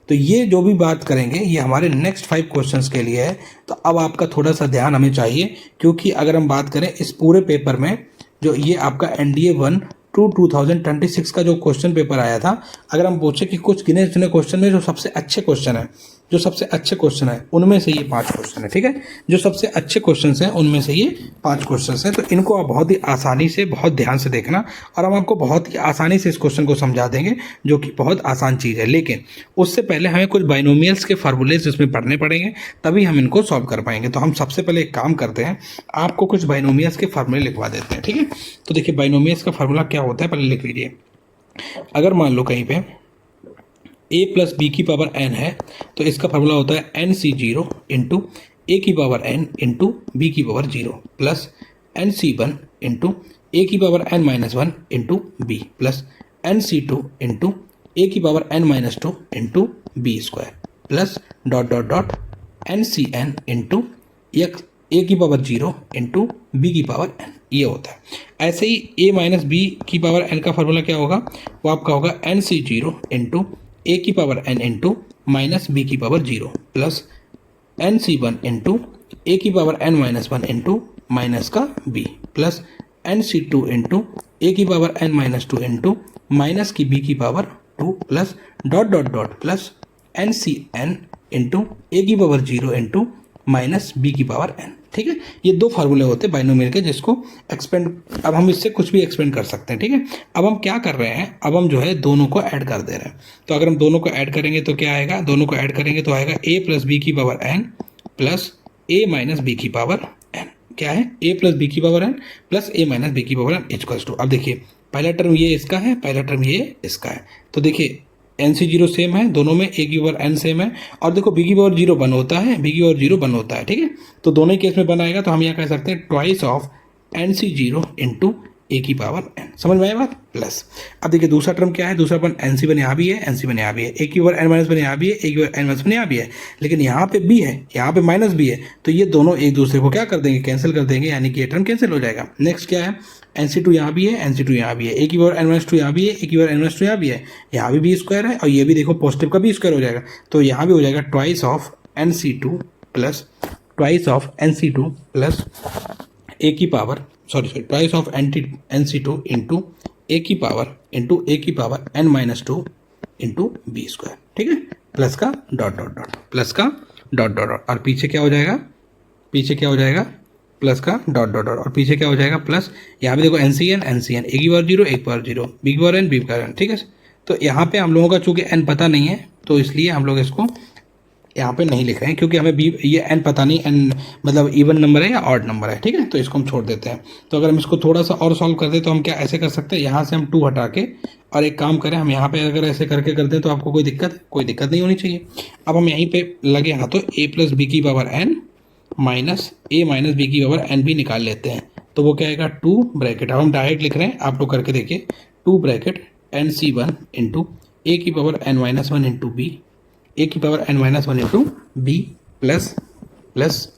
तो ये जो भी बात करेंगे ये हमारे नेक्स्ट 5 क्वेश्चंस के लिए है। तो अब आपका थोड़ा सा ध्यान हमें चाहिए, क्योंकि अगर हम बात करें इस पूरे पेपर में, जो ये आपका एनडीए 1 टू 2026 का जो क्वेश्चन पेपर आया था, अगर हम पूछे कि कुछ गिने चुने क्वेश्चन में जो सबसे अच्छे क्वेश्चन है, जो सबसे अच्छे क्वेश्चन है उनमें से ये 5 क्वेश्चन है। ठीक है, जो सबसे अच्छे क्वेश्चन हैं उनमें से ये 5 क्वेश्चन हैं। तो इनको आप बहुत ही आसानी से बहुत ध्यान से देखना, और हम आपको बहुत ही आसानी से इस क्वेश्चन को समझा देंगे, जो कि बहुत आसान चीज़ है। लेकिन उससे पहले हमें कुछ बाइनोमियल्स के फार्मूलेज इसमें पढ़ने पड़ेंगे, तभी हम इनको सॉल्व कर पाएंगे। तो हम सबसे पहले एक काम करते हैं, आपको कुछ बाइनोमियल्स के फार्मूले लिखवा देते हैं। ठीक है, तो देखिए बाइनोमियल्स का फार्मूला क्या होता है पहले लिख लीजिए। अगर मान लो कहीं पे a प्लस बी की पावर n है, तो इसका फार्मूला होता है N c zero into a की पावर n इंटू बी की power 0 plus n c one into a की power n minus 1 into b plus n c two into a की power n minus 2 into b square plus dot dot dot n C n into a की power 0 into b की power n, ये होता है। ऐसे ही a minus B की power n का फार्मूला क्या होगा, वो आपका होगा n c zero into a की power n into minus B की power 0 plus n c one into a की power n minus 1 into minus का b plus n c two into a की power n minus 2 into minus की b की power 2 plus dot dot dot plus n C n into a की power 0 into minus B की power n। ठीक है, ये 2 फार्मूले होते हैं बाइनोमियल के, जिसको एक्सपेंड, अब हम इससे कुछ भी एक्सपेंड कर सकते हैं। ठीक है, अब हम क्या कर रहे हैं, अब हम जो है दोनों को ऐड कर दे रहे हैं। तो अगर हम दोनों को ऐड करेंगे तो क्या आएगा, दोनों को ऐड करेंगे तो आएगा a प्लस बी की power n plus a minus B की पावर n। क्या है, a प्लस बी की power n plus a minus B की पावर n इक्वल्स टू, अब देखिए पहला टर्म ये इसका है, पहला टर्म ये इसका है। तो देखिए एन सी जीरो सेम है, दोनों में ए की पावर एन सेम है, और देखो बी की पावर 0 1 होता है, बी की पावर 0 1 होता है। ठीक है, तो दोनों ही केस में 1 आएगा, तो हम यहाँ कह सकते हैं twice of n c zero into a की पावर n। समझ में आया बात, प्लस अब देखिए दूसरा टर्म क्या है, दूसरा अपन एन सी वन यहाँ भी है, एन सी वन यहाँ भी है, ए की पावर n माइनस 1 यहाँ भी है, ए की पावर n माइनस 1 यहाँ भी है, लेकिन यहाँ पे b है, यहाँ पे माइनस b है, तो ये दोनों एक दूसरे को क्या कर देंगे, कैंसिल कर देंगे, यानी कि ये टर्म कैंसिल हो जाएगा। नेक्स्ट क्या है, एन सी टू यहाँ भी है, एन सी टू यहाँ भी है, ए की पावर n माइनस 2 यहाँ भी है, ए की पावर n माइनस 2 यहाँ भी है, यहाँ भी बी स्क्वायर है, और ये भी देखो पॉजिटिव का बी स्क्वायर हो जाएगा, तो यहाँ भी हो जाएगा twice of n c two plus twice of n c two plus a की power twice of n c two into a की power n minus 2 into b square. ठीक है, प्लस का डॉट डॉट डॉट, प्लस का dot dot dot, और पीछे क्या हो जाएगा, पीछे क्या हो जाएगा, प्लस का डॉट डॉट डॉट, और पीछे क्या हो जाएगा प्लस, यहाँ पे देखो एन सी एन ए की पावर 0 ए की पावर 0 बी की पावर n बी की पावर n। ठीक है, तो यहाँ पे हम लोगों का चूंकि n पता नहीं है, तो इसलिए हम लोग इसको यहाँ पे नहीं लिख रहे हैं, क्योंकि हमें बी ये n पता नहीं, n मतलब इवन नंबर है या ऑड नंबर है। ठीक है, तो इसको हम छोड़ देते हैं। तो अगर हम इसको थोड़ा सा और सॉल्व करते तो हम क्या ऐसे कर सकते हैं, यहाँ से हम 2 हटा के, और एक काम करें हम यहाँ पे अगर ऐसे करके करते हैं तो आपको कोई दिक्कत नहीं होनी चाहिए। अब हम यहीं पे लगे हाथों a प्लस बी की power n minus a minus B की पावर n भी निकाल लेते हैं, तो वो क्या आएगा 2 ब्रैकेट, अब हम डायरेक्ट लिख रहे हैं, आप लोग करके देखिए 2 bracket n c one into a की power n minus 1 into b, a की power n minus 1 into b plus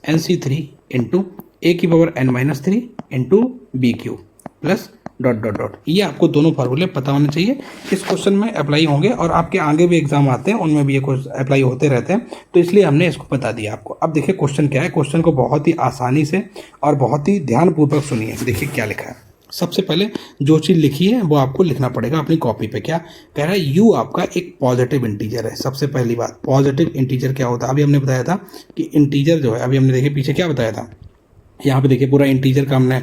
n c three into a की power n minus 3 into b cube plus dot dot dot. ये आपको दोनों फार्मूले पता होने चाहिए, इस क्वेश्चन में अप्लाई होंगे, और आपके आगे भी एग्जाम आते हैं उनमें भी ये अप्लाई होते रहते हैं, तो इसलिए हमने इसको बता दिया आपको। अब देखिए क्वेश्चन क्या है, क्वेश्चन को बहुत ही आसानी से और बहुत ही ध्यानपूर्वक सुनिए। देखिए क्या लिखा है, सबसे पहले जो चीज़ लिखी है वो आपको लिखना पड़ेगा अपनी कॉपी पे। क्या कह रहा है, यू आपका एक पॉजिटिव इंटीजर है। सबसे पहली बात, पॉजिटिव इंटीजर क्या होता है? अभी हमने बताया था कि इंटीजर जो है, अभी हमने देखिए पीछे क्या बताया था, यहाँ पे देखिए पूरा इंटीजर का हमने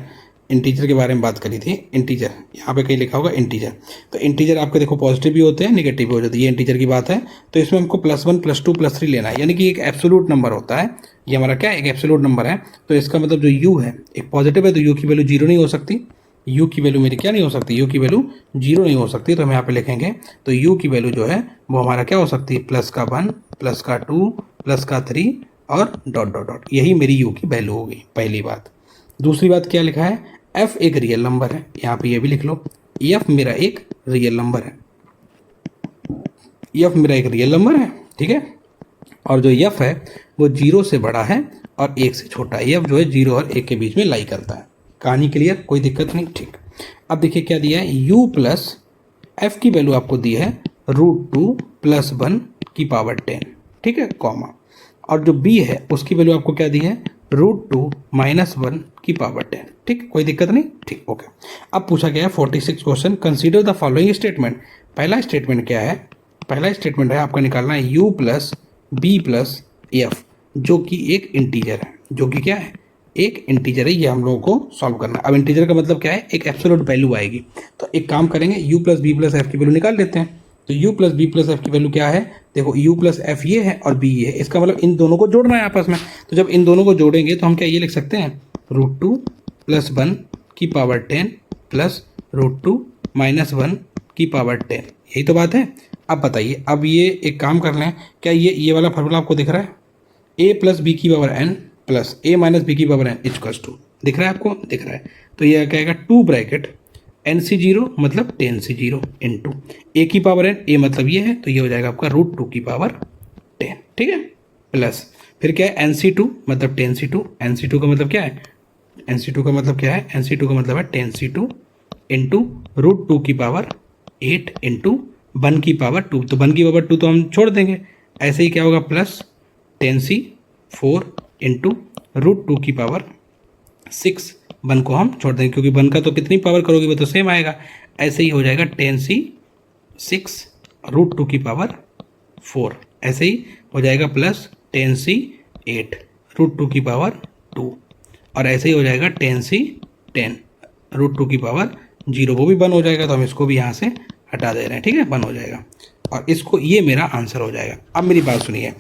इंटीजर के बारे में बात करी थी। इंटीजर यहाँ पे कहीं लिखा होगा इंटीजर, तो इंटीजर आपके देखो पॉजिटिव भी होते हैं, नेगेटिव भी हो जाते हैं। ये इंटीजर की बात है, तो इसमें हमको +1 +2 +3 लेना है, यानी कि एक एब्सोल्यूट नंबर होता है। ये हमारा क्या है, एक एब्सोल्यूट नंबर है। तो इसका मतलब जो यू है एक पॉजिटिव है, तो यू की वैल्यू 0 नहीं हो सकती। यू की वैल्यू मेरी क्या नहीं हो सकती, यू की वैल्यू 0 नहीं हो सकती। तो हम यहाँ पे लिखेंगे, तो यू की वैल्यू जो है वो हमारा क्या हो सकती है, +1 +2 +3 और डॉट डॉट डॉट। यही मेरी यू की वैल्यू होगी, पहली बात। दूसरी बात क्या लिखा है, एफ एक रियल नंबर है, यहाँ पे ये भी लिख लो, एफ मेरा एक रियल नंबर है। एफ मेरा एक रियल नंबर है, ठीक है। और जो एफ है वो 0 से बड़ा है और 1 से छोटा है। एफ जो है 0 और 1 के बीच में लाई करता है। कहानी क्लियर, कोई दिक्कत नहीं, ठीक। अब देखिए क्या दिया है, u प्लस एफ की वैल्यू आपको दी है √2 + 1 की पावर 10, ठीक है, कॉमा। और जो b है उसकी वैल्यू आपको क्या दी है, √2 - 1 की पावर 10, ठीक, कोई दिक्कत नहीं, ठीक, ओके। अब पूछा गया है 46 question, consider the following statement. पहला स्टेटमेंट क्या है, पहला स्टेटमेंट है आपका निकालना है u + b + f, जो कि एक इंटीजर है, जो कि क्या है, एक इंटीजर है। ये हम लोगों को सॉल्व करना है। अब इंटीजर का मतलब क्या है, एक एब्सोल्यूट वैल्यू आएगी। तो एक काम करेंगे, u + b + f की वैल्यू निकाल लेते हैं। तो u + b + f की वैल्यू क्या है, देखो u + f ये है और b ये है, इसका मतलब इन दोनों को जोड़ना है आपस में। तो जब इन दोनों को जोड़ेंगे तो हम क्या ये लिख सकते हैं, √2 + 1 की पावर 10 + √2 - 1 की पावर 10, यही तो बात है। अब बताइए, अब ये एक काम कर लें, क्या ये वाला फॉर्मूला आपको दिख रहा है, a + b की पावर n + a - b की पावर n = 2, दिख रहा है आपको, दिख रहा है। तो ये क्या आएगा, 2 ब्रैकेट NC0 मतलब 10C0 इंटू a की पावर n, a मतलब ये है, तो ये हो जाएगा आपका √2 की पावर 10, ठीक है, प्लस फिर क्या है NC2 मतलब 10C2, NC2 का मतलब क्या है, NC2 का मतलब क्या है, NC2 का मतलब है 10C2 इंटू √2 की पावर 8 इंटू 1 की पावर 2, तो 1 की पावर 2 तो हम छोड़ देंगे, ऐसे ही क्या होगा, प्लस 10C4 इंटू √2 की पावर 6, 1 को हम छोड़ देंगे क्योंकि 1 का तो कितनी पावर करोगे वो तो सेम आएगा। ऐसे ही हो जाएगा 10C6 √2 की पावर 4, ऐसे ही हो जाएगा प्लस 10C8 √2 की पावर 2, और ऐसे ही हो जाएगा 10C10 √2 की पावर 0, वो भी 1 हो जाएगा। तो हम इसको भी यहाँ से हटा दे रहे हैं, ठीक है, 1 हो जाएगा और इसको, ये मेरा आंसर हो जाएगा। अब मेरी बात सुनिए,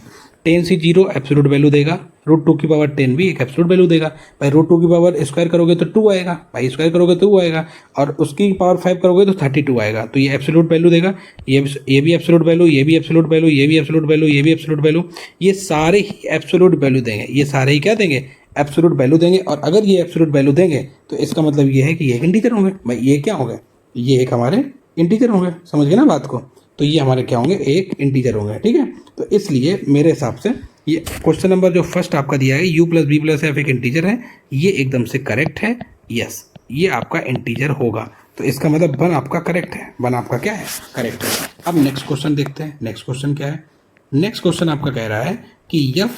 10C0 एब्सोल्यूट वैल्यू देगा, √2 की पावर 10 भी एक एब्सोल्यूट वैल्यू देगा भाई। √2 की पावर स्क्वायर करोगे तो 2 आएगा भाई, स्क्वायर करोगे तो 2 आएगा, और उसकी पावर 5 करोगे तो 32 आएगा। तो ये एब्सोल्यूट वैल्यू देगा, ये भी एब्सोल्यूट वैल्यू, ये भी एब्सोल्यूट वैल्यू, ये भी एब्सोल्यूट वैल्यू, ये भी एब्सोल्यूट वैल्यू, ये सारे ही एब्सोल्यूट वैल्यू देंगे। ये सारे ही क्या देंगे, एब्सोल्यूट वैल्यू देंगे। और अगर ये एब्सोल्यूट वैल्यू देंगे तो इसका मतलब ये है कि ये एक इंटीजर होंगे भाई। ये क्या होंगे, ये एक हमारे इंटीजर होंगे, समझ गए ना बात को। तो ये हमारे क्या होंगे, एक इंटीजर होंगे, ठीक है। तो इसलिए मेरे हिसाब से ये क्वेश्चन नंबर जो फर्स्ट आपका दिया है, u + b + f एक इंटीजर है, ये एकदम से करेक्ट है। यस, ये आपका इंटीजर होगा, तो इसका मतलब 1 आपका करेक्ट है, 1 आपका क्या है, करेक्ट है। अब नेक्स्ट क्वेश्चन देखते हैं। नेक्स्ट क्वेश्चन क्या है, नेक्स्ट क्वेश्चन आपका कह रहा है कि f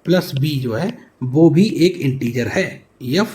+ b जो है वो भी एक इंटीजर है। f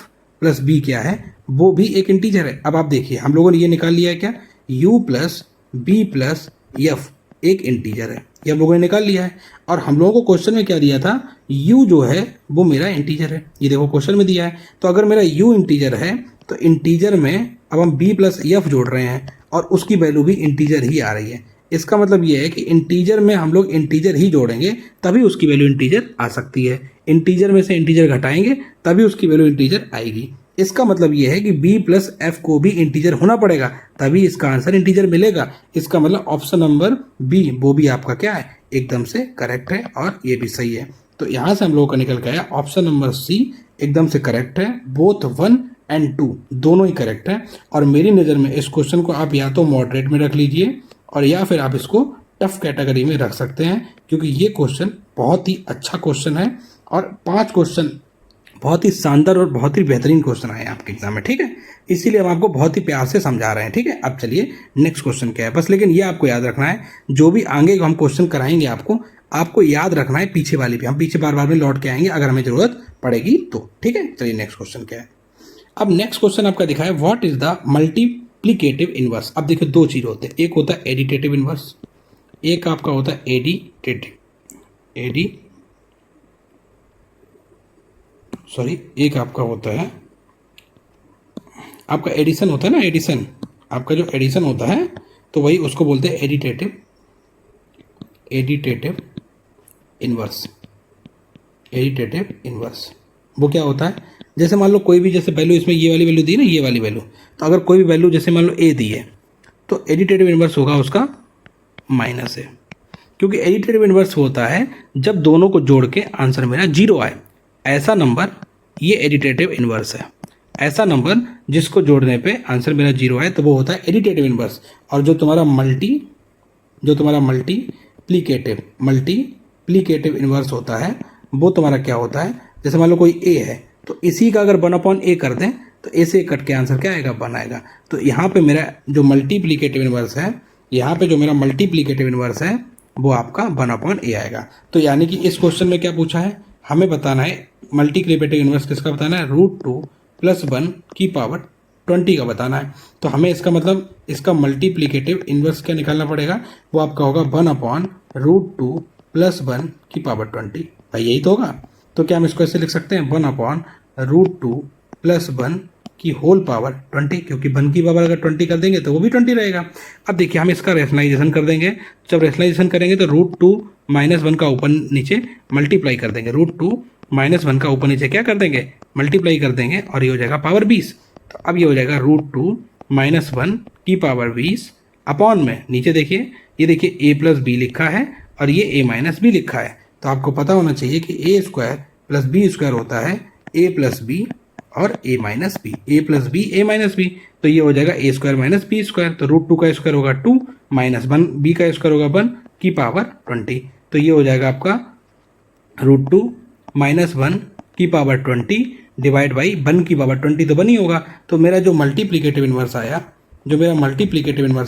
+ b क्या है, वो भी एक इंटीजर है। अब आप देखिए, हम लोगों ने ये निकाल लिया है क्या, u + b + f एक इंटीजर है, ये हम लोगों ने निकाल लिया है। और हम लोगों को क्वेश्चन में क्या दिया था, u जो है वो मेरा इंटीजर है, ये देखो क्वेश्चन में दिया है। तो अगर मेरा u इंटीजर है तो इंटीजर में अब हम b + f जोड़ रहे हैं और उसकी वैल्यू भी इंटीजर ही आ रही है। इसका मतलब ये है कि इंटीजर में हम लोग इंटीजर ही जोड़ेंगे तभी उसकी वैल्यू इंटीजर आ सकती है। इंटीजर में से इंटीजर घटाएंगे तभी उसकी वैल्यू इंटीजर आएगी। इसका मतलब ये है कि b + f को भी इंटीजर होना पड़ेगा तभी इसका आंसर इंटीजर मिलेगा। इसका मतलब ऑप्शन नंबर बी वो भी आपका क्या है, एकदम से करेक्ट है और ये भी सही है। तो यहाँ से हम लोगों का निकल गया ऑप्शन नंबर सी एकदम से करेक्ट है। बोथ 1 और 2 दोनों ही करेक्ट है। और मेरी नज़र में इस क्वेश्चन को आप या तो मॉडरेट में रख लीजिए और या फिर आप इसको टफ कैटेगरी में रख सकते हैं, क्योंकि ये क्वेश्चन बहुत ही अच्छा क्वेश्चन है और 5 क्वेश्चन बहुत ही शानदार और बहुत ही बेहतरीन क्वेश्चन आए आपके एग्जाम में, ठीक है। इसीलिए हम आपको बहुत ही प्यार से समझा रहे हैं, ठीक है। अब चलिए नेक्स्ट क्वेश्चन क्या है, बस लेकिन ये आपको याद रखना है, जो भी आगे हम क्वेश्चन कराएंगे आपको याद रखना है पीछे वाली भी। हम पीछे बार बार में लौट के आएंगे अगर हमें जरूरत पड़ेगी तो, ठीक है। चलिए नेक्स्ट क्वेश्चन क्या है। अब नेक्स्ट क्वेश्चन आपका दिखा है what is the multiplicative inverse. अब देखिए दो चीज होते हैं, एक होता है एडिटेटिव इनवर्स, एक आपका होता है एक आपका होता है आपका एडिशन होता है ना, एडिशन, आपका जो एडिशन होता है तो वही उसको बोलते हैं एडिटेटिव इनवर्स। वो क्या होता है, जैसे मान लो कोई भी जैसे वैल्यू इसमें ये वाली वैल्यू दी ना, ये वाली वैल्यू, तो अगर कोई भी वैल्यू जैसे मान लो ए दी है तो एडिटेटिव इनवर्स होगा उसका माइनस है, क्योंकि एडिटेटिव इनवर्स होता है जब दोनों को जोड़ के आंसर मेरा जीरो आए, ऐसा नंबर ये एडिटेटिव इनवर्स है। ऐसा नंबर जिसको जोड़ने पे आंसर मेरा जीरो आए तो वो होता है एडिटेटिव इनवर्स। और जो तुम्हारा मल्टीप्लिकेटिव इनवर्स होता है वो तुम्हारा क्या होता है, जैसे मान लो कोई ए है तो इसी का अगर 1/a कर दें तो ए से कट के आंसर क्या आएगा, 1 आएगा। तो यहाँ पे मेरा जो मल्टीप्लिकेटिव इनवर्स है, वो आपका 1/a आएगा। तो यानी कि इस क्वेश्चन में क्या पूछा है, हमें बताना है मल्टीप्लिकेटिव इनवर्स किसका बताना है, √2 + 1 की पावर 20 का बताना है। तो हमें इसका मतलब इसका मल्टीप्लिकेटिव इनवर्स क्या निकालना पड़ेगा, वो आपका होगा 1/√2 + 1 की पावर 20। भाई यही तो होगा। तो क्या हम इसको ऐसे लिख सकते हैं 1/√2 + 1 की होल पावर 20, क्योंकि 1 की पावर अगर 20 कर देंगे तो वो भी 20 रहेगा। अब देखिए हम इसका रेशनलाइजेशन कर देंगे, जब रेशनलाइजेशन करेंगे तो √2 - 1 का ऊपर नीचे मल्टीप्लाई कर देंगे, √2 - 1 का ऊपर नीचे क्या कर देंगे, मल्टीप्लाई कर देंगे, और ये हो जाएगा पावर 20। तो अब ये हो जाएगा √2 - 1 की पावर 20 अपॉन में नीचे देखिए, ये देखिए a + b लिखा है और ये a - b लिखा है। तो आपको पता होना चाहिए कि a² + b² होता है a + b और a - b, a + b a - b। तो ये हो जाएगा a² - b²। तो √2 का स्क्वायर होगा 2 - 1 b का स्क्वायर होगा 1 की पावर 20। तो ये हो जाएगा आपका √2 - 1 की पावर 20 डिवाइड बाई 1 की पावर 20, तो 1 ही होगा। तो मेरा जो मल्टीप्लिकेटिव इनवर्स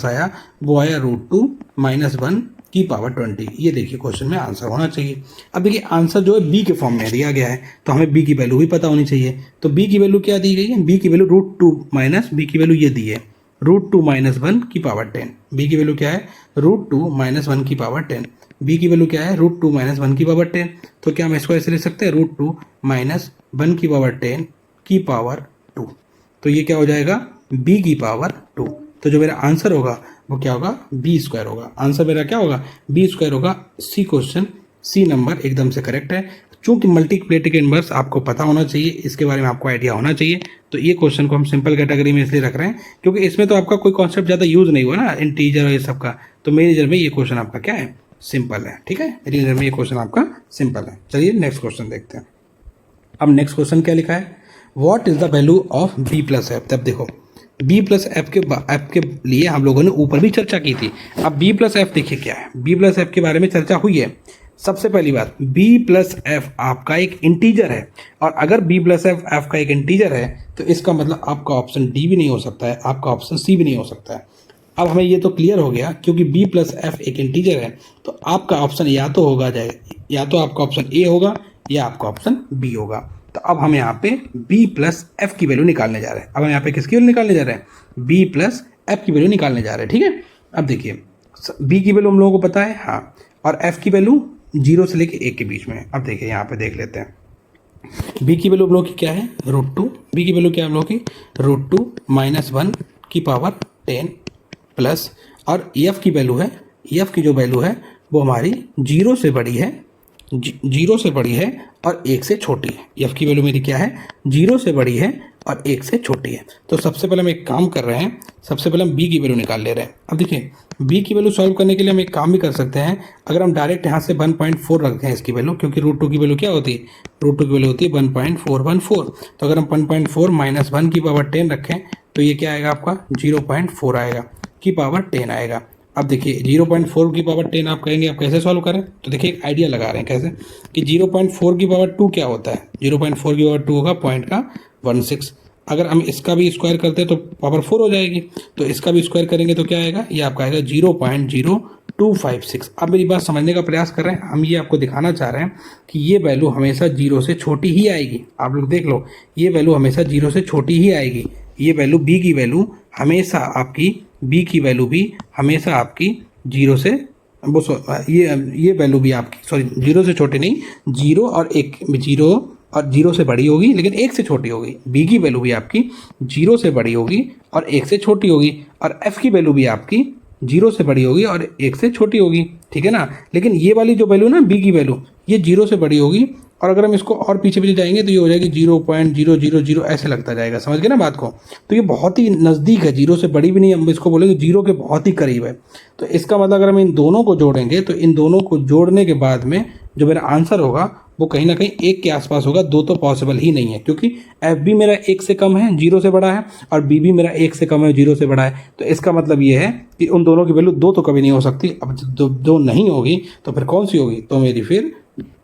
आया वो आया √2 - 1 की पावर 20। ये देखिए क्वेश्चन में आंसर होना चाहिए। अब देखिए आंसर जो है बी के फॉर्म में दिया गया है, तो हमें बी की वैल्यू भी पता होनी चाहिए। तो बी की वैल्यू क्या दी गई है, बी की वैल्यू √2 - बी की वैल्यू ये दी है √2 - 1 की पावर 10। बी की वैल्यू क्या है, √2 - 1 की पावर 10। बी की वैल्यू क्या है, √2 - 1 की पावर 10। तो क्या हम इसको ऐसे लिख सकते हैं, √2 - 1 की पावर 10 की पावर 2। तो ये क्या हो जाएगा, बी की पावर 2। तो जो मेरा आंसर होगा वो क्या होगा, b² होगा। आंसर मेरा क्या होगा, b² होगा। सी क्वेश्चन, सी नंबर एकदम से करेक्ट है। चूंकि मल्टीप्लिकेटिव इनवर्स आपको पता होना चाहिए, इसके बारे में आपको आइडिया होना चाहिए, तो ये क्वेश्चन को हम सिंपल कैटेगरी में इसलिए रख रहे हैं क्योंकि इसमें तो आपका कोई कॉन्सेप्ट ज़्यादा यूज नहीं हुआ ना, इंटीजर और ये सब का। तो मेरी नज़र में ये क्वेश्चन आपका क्या है, सिंपल है। ठीक है, मेरी नज़र में ये क्वेश्चन आपका सिंपल है। चलिए नेक्स्ट क्वेश्चन देखते हैं। अब नेक्स्ट क्वेश्चन क्या लिखा है, what is the value of b + f। तब देखो b + f के लिए हम लोगों ने ऊपर भी चर्चा की थी। अब b + f देखिए क्या है, b + f के बारे में चर्चा हुई है। सबसे पहली बात, b + f आपका एक इंटीजर है, और अगर b + f का एक इंटीजर है तो इसका मतलब आपका ऑप्शन डी भी नहीं हो सकता है, आपका ऑप्शन सी भी नहीं हो सकता है। अब हमें ये तो क्लियर हो गया, क्योंकि b + f एक इंटीजर है तो आपका ऑप्शन या तो होगा जाएगा, या तो आपका ऑप्शन ए होगा या आपका ऑप्शन बी होगा। तो अब हम यहाँ पे b + f की वैल्यू निकालने जा रहे हैं। अब हम यहाँ पे किसकी वैल्यू निकालने जा रहे हैं, b + f की वैल्यू निकालने जा रहे हैं। ठीक है, अब देखिए b की वैल्यू हम लोगों को पता है, हाँ, और f की वैल्यू 0 से लेके 1 के बीच में है। अब देखिए यहाँ पे देख लेते हैं, b की वैल्यू हम लोग की क्या है, √2। b की वैल्यू क्या है हम लोग की, √2 - 1 की पावर 10 प्लस, और f की वैल्यू है, f की जो वैल्यू है वो हमारी 0 से बड़ी है, 0 से बड़ी है और 1 से छोटी है। f की वैल्यू मेरी क्या है, 0 से बड़ी है और 1 से छोटी है। तो सबसे पहले हम एक काम कर रहे हैं, सबसे पहले हम b की वैल्यू निकाल ले रहे हैं। अब देखिए b की वैल्यू सॉल्व करने के लिए हम एक काम भी कर सकते हैं, अगर हम डायरेक्ट यहाँ से 1.4 रखते हैं इसकी वैल्यू, क्योंकि √2 की वैल्यू क्या होती है, √2 की वैल्यू होती है 1.414। तो अगर हम 1.4 - 1 की पावर 10 रखें तो ये क्या आएगा आपका, 0.4 आएगा की पावर 10 आएगा। अब देखिए 0.4 की पावर 10 आप कहेंगे आप कैसे सॉल्व करें, तो देखिए एक आइडिया लगा रहे हैं कैसे, कि 0.4 की पावर 2 क्या होता है, 0.4 की पावर 2 होगा 0.16। अगर हम इसका भी स्क्वायर करते हैं तो पावर 4 हो जाएगी, तो इसका भी स्क्वायर करेंगे तो क्या आएगा, ये आपका आएगा 0.0 256। अब मेरी बात समझने का प्रयास कर रहे हैं, हम ये आपको दिखाना चाह रहे हैं कि ये वैल्यू हमेशा 0 से छोटी ही आएगी। आप लोग देख लो, ये वैल्यू हमेशा 0 से छोटी ही आएगी। ये वैल्यू बी की वैल्यू हमेशा आपकी, बी की वैल्यू भी हमेशा आपकी 0 से वो ये वैल्यू भी आपकी, सॉरी 0 से छोटी नहीं, 0 और 1, 0 और 0 से बड़ी होगी लेकिन 1 से छोटी होगी। बी की वैल्यू भी आपकी 0 से बड़ी होगी और 1 से छोटी होगी, और एफ की वैल्यू भी आपकी 0 से बड़ी होगी और 1 से छोटी होगी, ठीक है ना। लेकिन ये वाली जो वैल्यू ना, बी की वैल्यू, ये 0 से बड़ी होगी, और अगर हम इसको और पीछे पीछे जाएंगे तो ये हो जाएगी 0.000 ऐसे लगता जाएगा। समझ गए ना बात को। तो ये बहुत ही नज़दीक है, 0 से बड़ी भी नहीं, हम इसको बोलेंगे 0 के बहुत ही करीब है। तो इसका मतलब अगर हम इन दोनों को जोड़ेंगे तो इन दोनों को जोड़ने के बाद में जो मेरा आंसर होगा वो कहीं ना कहीं 1 के आसपास होगा। 2 तो पॉसिबल ही नहीं है, क्योंकि एफ भी मेरा 1 से कम है, 0 से बड़ा है, और बी भी मेरा 1 से कम है, 0 से बड़ा है। तो इसका मतलब ये है कि उन दोनों की वैल्यू 2 तो कभी नहीं हो सकती। अब जब 2 नहीं होगी तो फिर कौन सी होगी, तो मेरी फिर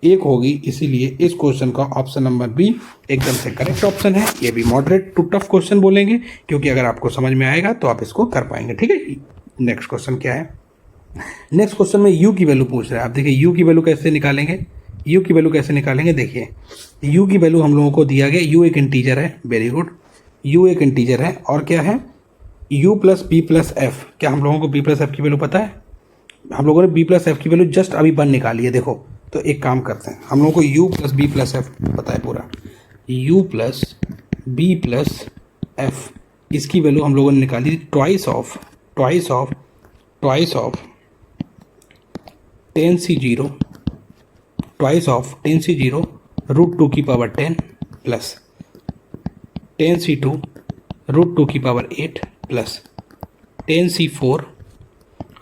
1 होगी। इसीलिए इस क्वेश्चन का ऑप्शन नंबर बी एकदम से करेक्ट ऑप्शन है। ये भी मॉडरेट टू टफ क्वेश्चन बोलेंगे, क्योंकि अगर आपको समझ में आएगा तो आप इसको कर पाएंगे, ठीक है। नेक्स्ट क्वेश्चन क्या है? नेक्स्ट क्वेश्चन में यू की वैल्यू पूछ रहा है। आप देखिए यू की वैल्यू कैसे निकालेंगे, यू की वैल्यू कैसे निकालेंगे। देखिए यू की वैल्यू हम लोगों को दिया गया, यू एक इंटीजर है, वेरी गुड, यू एक इंटीजर है, और क्या है, U plus B plus F. क्या हम लोगों को बी प्लस एफ की वैल्यू पता है? हम लोगों ने बी प्लस एफ की वैल्यू जस्ट अभी 1 निकाली है। देखो, तो एक काम करते हैं, हम लोगों को u plus B plus F पता है पूरा, u plus B plus F, इसकी वैल्यू हम लोगों ने निकाली twice of 10c0, twice of 10c0 √2 की पावर 10 प्लस 10c2 √2 की पावर 8 प्लस 10c4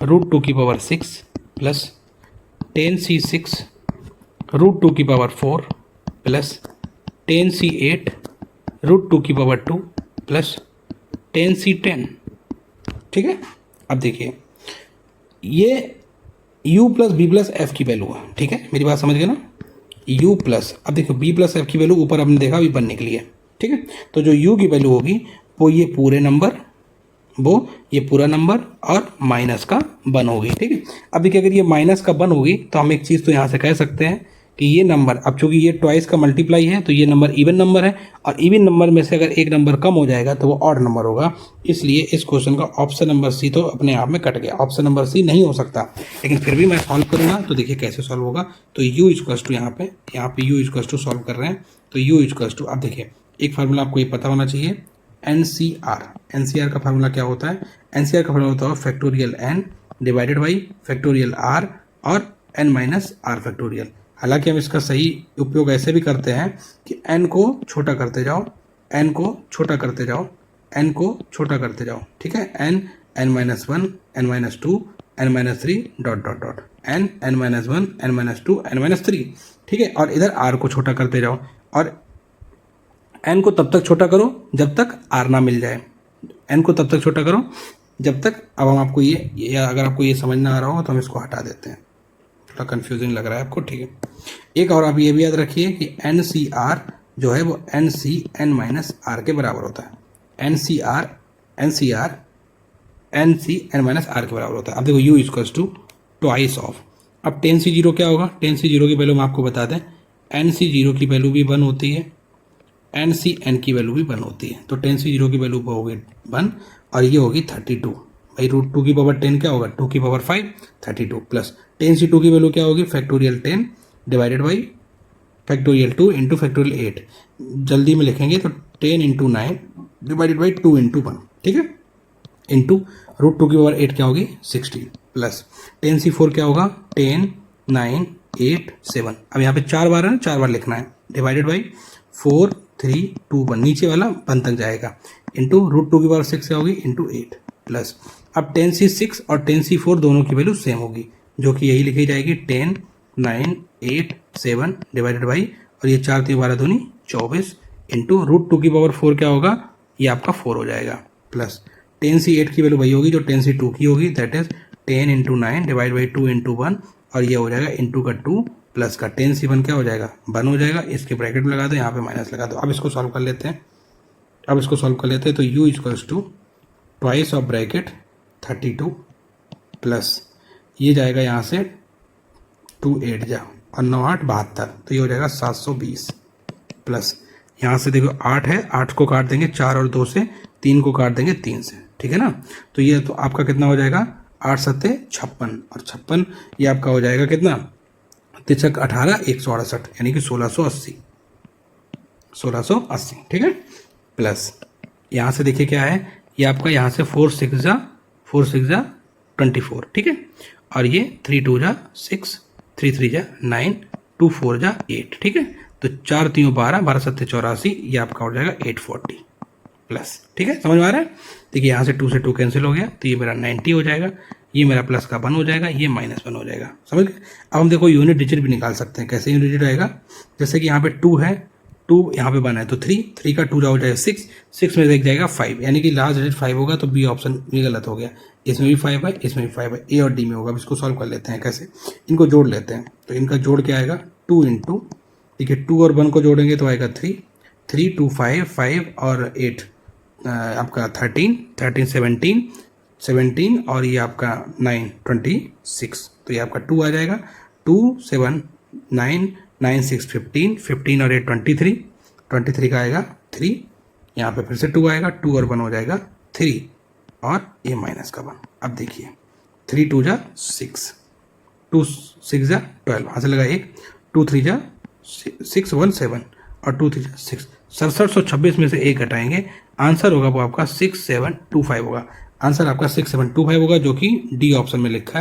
√2 की पावर 6 प्लस 10c6 √2 की पावर 4 प्लस 10c8 √2 की पावर 2 प्लस 10c10, ठीक है। अब देखिए ये u plus B plus F की वैल्यू है, ठीक है, मेरी बात समझ गए ना। u प्लस, अब देखो बी प्लस एफ की वैल्यू ऊपर हमने देखा अभी 1 निकली है, ठीक है। तो जो u की वैल्यू होगी वो ये पूरे नंबर, वो ये पूरा नंबर और माइनस का 1 होगी, ठीक है। अब देखिए अगर ये माइनस का 1 होगी तो हम एक चीज़ तो यहाँ से कह सकते हैं कि ये नंबर, अब चूंकि ये ट्वाइस का मल्टीप्लाई है तो ये नंबर इवन नंबर है, और इवन नंबर में से अगर एक नंबर कम हो जाएगा तो वो ऑड नंबर होगा। इसलिए इस क्वेश्चन का ऑप्शन नंबर सी तो अपने आप में कट गया, ऑप्शन नंबर सी नहीं हो सकता। लेकिन फिर भी मैं सॉल्व करूँगा, तो देखिए कैसे सॉल्व होगा। तो यू इक्वल्स टू यहाँ पे यू इक्वल्स टू सॉल्व कर रहे हैं, तो यू इक्वल्स टू, अब देखिए एक फार्मूला आपको ये पता होना चाहिए, एनसीआर का फार्मूला क्या होता है? एनसीआर का फार्मूला होता है factorial N divided by factorial R और एन माइनस आर फैक्टोरियल। हालांकि हम इसका सही उपयोग ऐसे भी करते हैं कि n को छोटा करते जाओ, n को छोटा करते जाओ, n को छोटा करते जाओ, ठीक है। n minus 1, n minus 2, n minus 3 dot dot dot, n minus 1, n minus 2, n minus 3, ठीक है। और इधर r को छोटा करते जाओ, और n को तब तक छोटा करो जब तक r ना मिल जाए, n को तब तक छोटा करो जब तक, अब हम आपको ये अगर आपको ये समझ ना आ रहा हो तो हम इसको हटा देते हैं, थोड़ा कन्फ्यूजिंग लग रहा है आपको, ठीक है। एक और आप ये भी याद रखिए कि एन सी आर जो है वो एन सी एन माइनस आर के बराबर होता है, N C N minus R के बराबर होता है। अब देखो U equals to twice of, अब 10c0 क्या होगा? 10c0 की वैल्यू हम आपको बता दें, nc0 की वैल्यू भी 1 होती है, ncn की वैल्यू भी 1 होती है। तो 10c0 की वैल्यू होगी 1 और ये होगी 32, भाई √2 की पावर 10 क्या होगा? 2 की पावर 5, 32 प्लस 10c2 की वैल्यू क्या होगी? Factorial 10 divided by factorial 2 into factorial 8, जल्दी में लिखेंगे तो 10 इंटू 9 डिवाइडेड बाई 2 इंटू 1, ठीक है, इंटू √2 की पावर 8 क्या होगी? 16 प्लस 10c4 क्या होगा? 10 9 8 7, अब यहाँ पे 4 बार है ना, 4 बार लिखना है, डिवाइडेड बाई 4 3 2 1, नीचे वाला 1 तक जाएगा, इंटू √2 की पावर 6 क्या होगी? इंटू 8 प्लस, अब 10c6 और 10c4 दोनों की वैल्यू सेम होगी, जो कि यही लिखी जाएगी 10 9 8 7 डिवाइडेड बाई, और ये 4 3 12 दूनी 24 इंटू √2 की पावर 4 क्या होगा? ये आपका 4 हो जाएगा, प्लस 10c8 की वैल्यू वही होगी जो 10c2 की होगी, that is 10 into 9 divide by 2 into 1, और ये हो जाएगा इंटू का 2 प्लस का 10c1 क्या हो जाएगा? 1 हो जाएगा। इसके ब्रैकेट में लगा दो, यहाँ पे माइनस लगा दो। अब इसको सॉल्व कर लेते हैं, तो u equals to twice of bracket 32 प्लस ये जाएगा यहाँ से 2 8 जा और 9 8 72, तो ये हो जाएगा 720 प्लस यहाँ से देखो 8 है, 8 को काट देंगे 4 और 2 से, 3 को काट देंगे 3 से, ठीक है ना। तो ये तो आपका कितना हो जाएगा 8 सत्ते 56 और 56 ये आपका हो जाएगा कितना 3 18 168 यानी कि 1680, ठीक है। प्लस यहाँ से देखिए क्या है, ये आपका यहाँ से 4 6 जा 24, ठीक है। और ये 3 2 जा 6, 3 3 जा 9, 2 4 जा 8, ठीक है। तो 4 3 12, 12 7 84, ये आपका हो जाएगा 840 प्लस, ठीक है। समझ में आ रहा है। देखिए यहाँ से 2 से 2 कैंसिल हो गया, तो ये मेरा 90 हो जाएगा, ये मेरा प्लस का 1 हो जाएगा, ये -1 हो जाएगा, समझ गए। अब हम देखो यूनिट डिजिट भी निकाल सकते हैं। कैसे यूनिट डिजिट आएगा, जैसे कि यहाँ पे 2 है, 2 यहाँ पे 1 है, तो 3 का 2 हो जाएगा 6, 6 में एक जाएगा 5, यानी कि लास्ट डिजिट 5 होगा, तो बी ऑप्शन ये गलत हो गया। इसमें भी 5 है, इसमें भी 5 है, ए और डी में होगा। अब इसको सॉल्व कर लेते हैं। कैसे, इनको जोड़ लेते हैं। तो इनका जोड़ क्या आएगा 2 इंटू, ठीक है, 2 और 1 को जोड़ेंगे तो आएगा 3, 3 2 5, 5 और 8 आपका 13, 13 17, 17 और ये आपका 9 26, तो ये आपका 2 आ जाएगा। 2 7 9 9 6 15, 15 और 8 23, 23 का आएगा 3, यहाँ पे फिर से 2 आएगा, 2 और 1 हो जाएगा 3 और ये माइनस का 1। अब देखिए 3 2 जा 6, 2 6 जा 12, यहाँ से लगा 1, 2 3 जा 6 1 7 और 2 3 जा 6, 6726 में से 1 घटाएंगे, आंसर होगा वो आपका 6725 होगा। आंसर आपका 6725 होगा, जो कि डी ऑप्शन में लिखा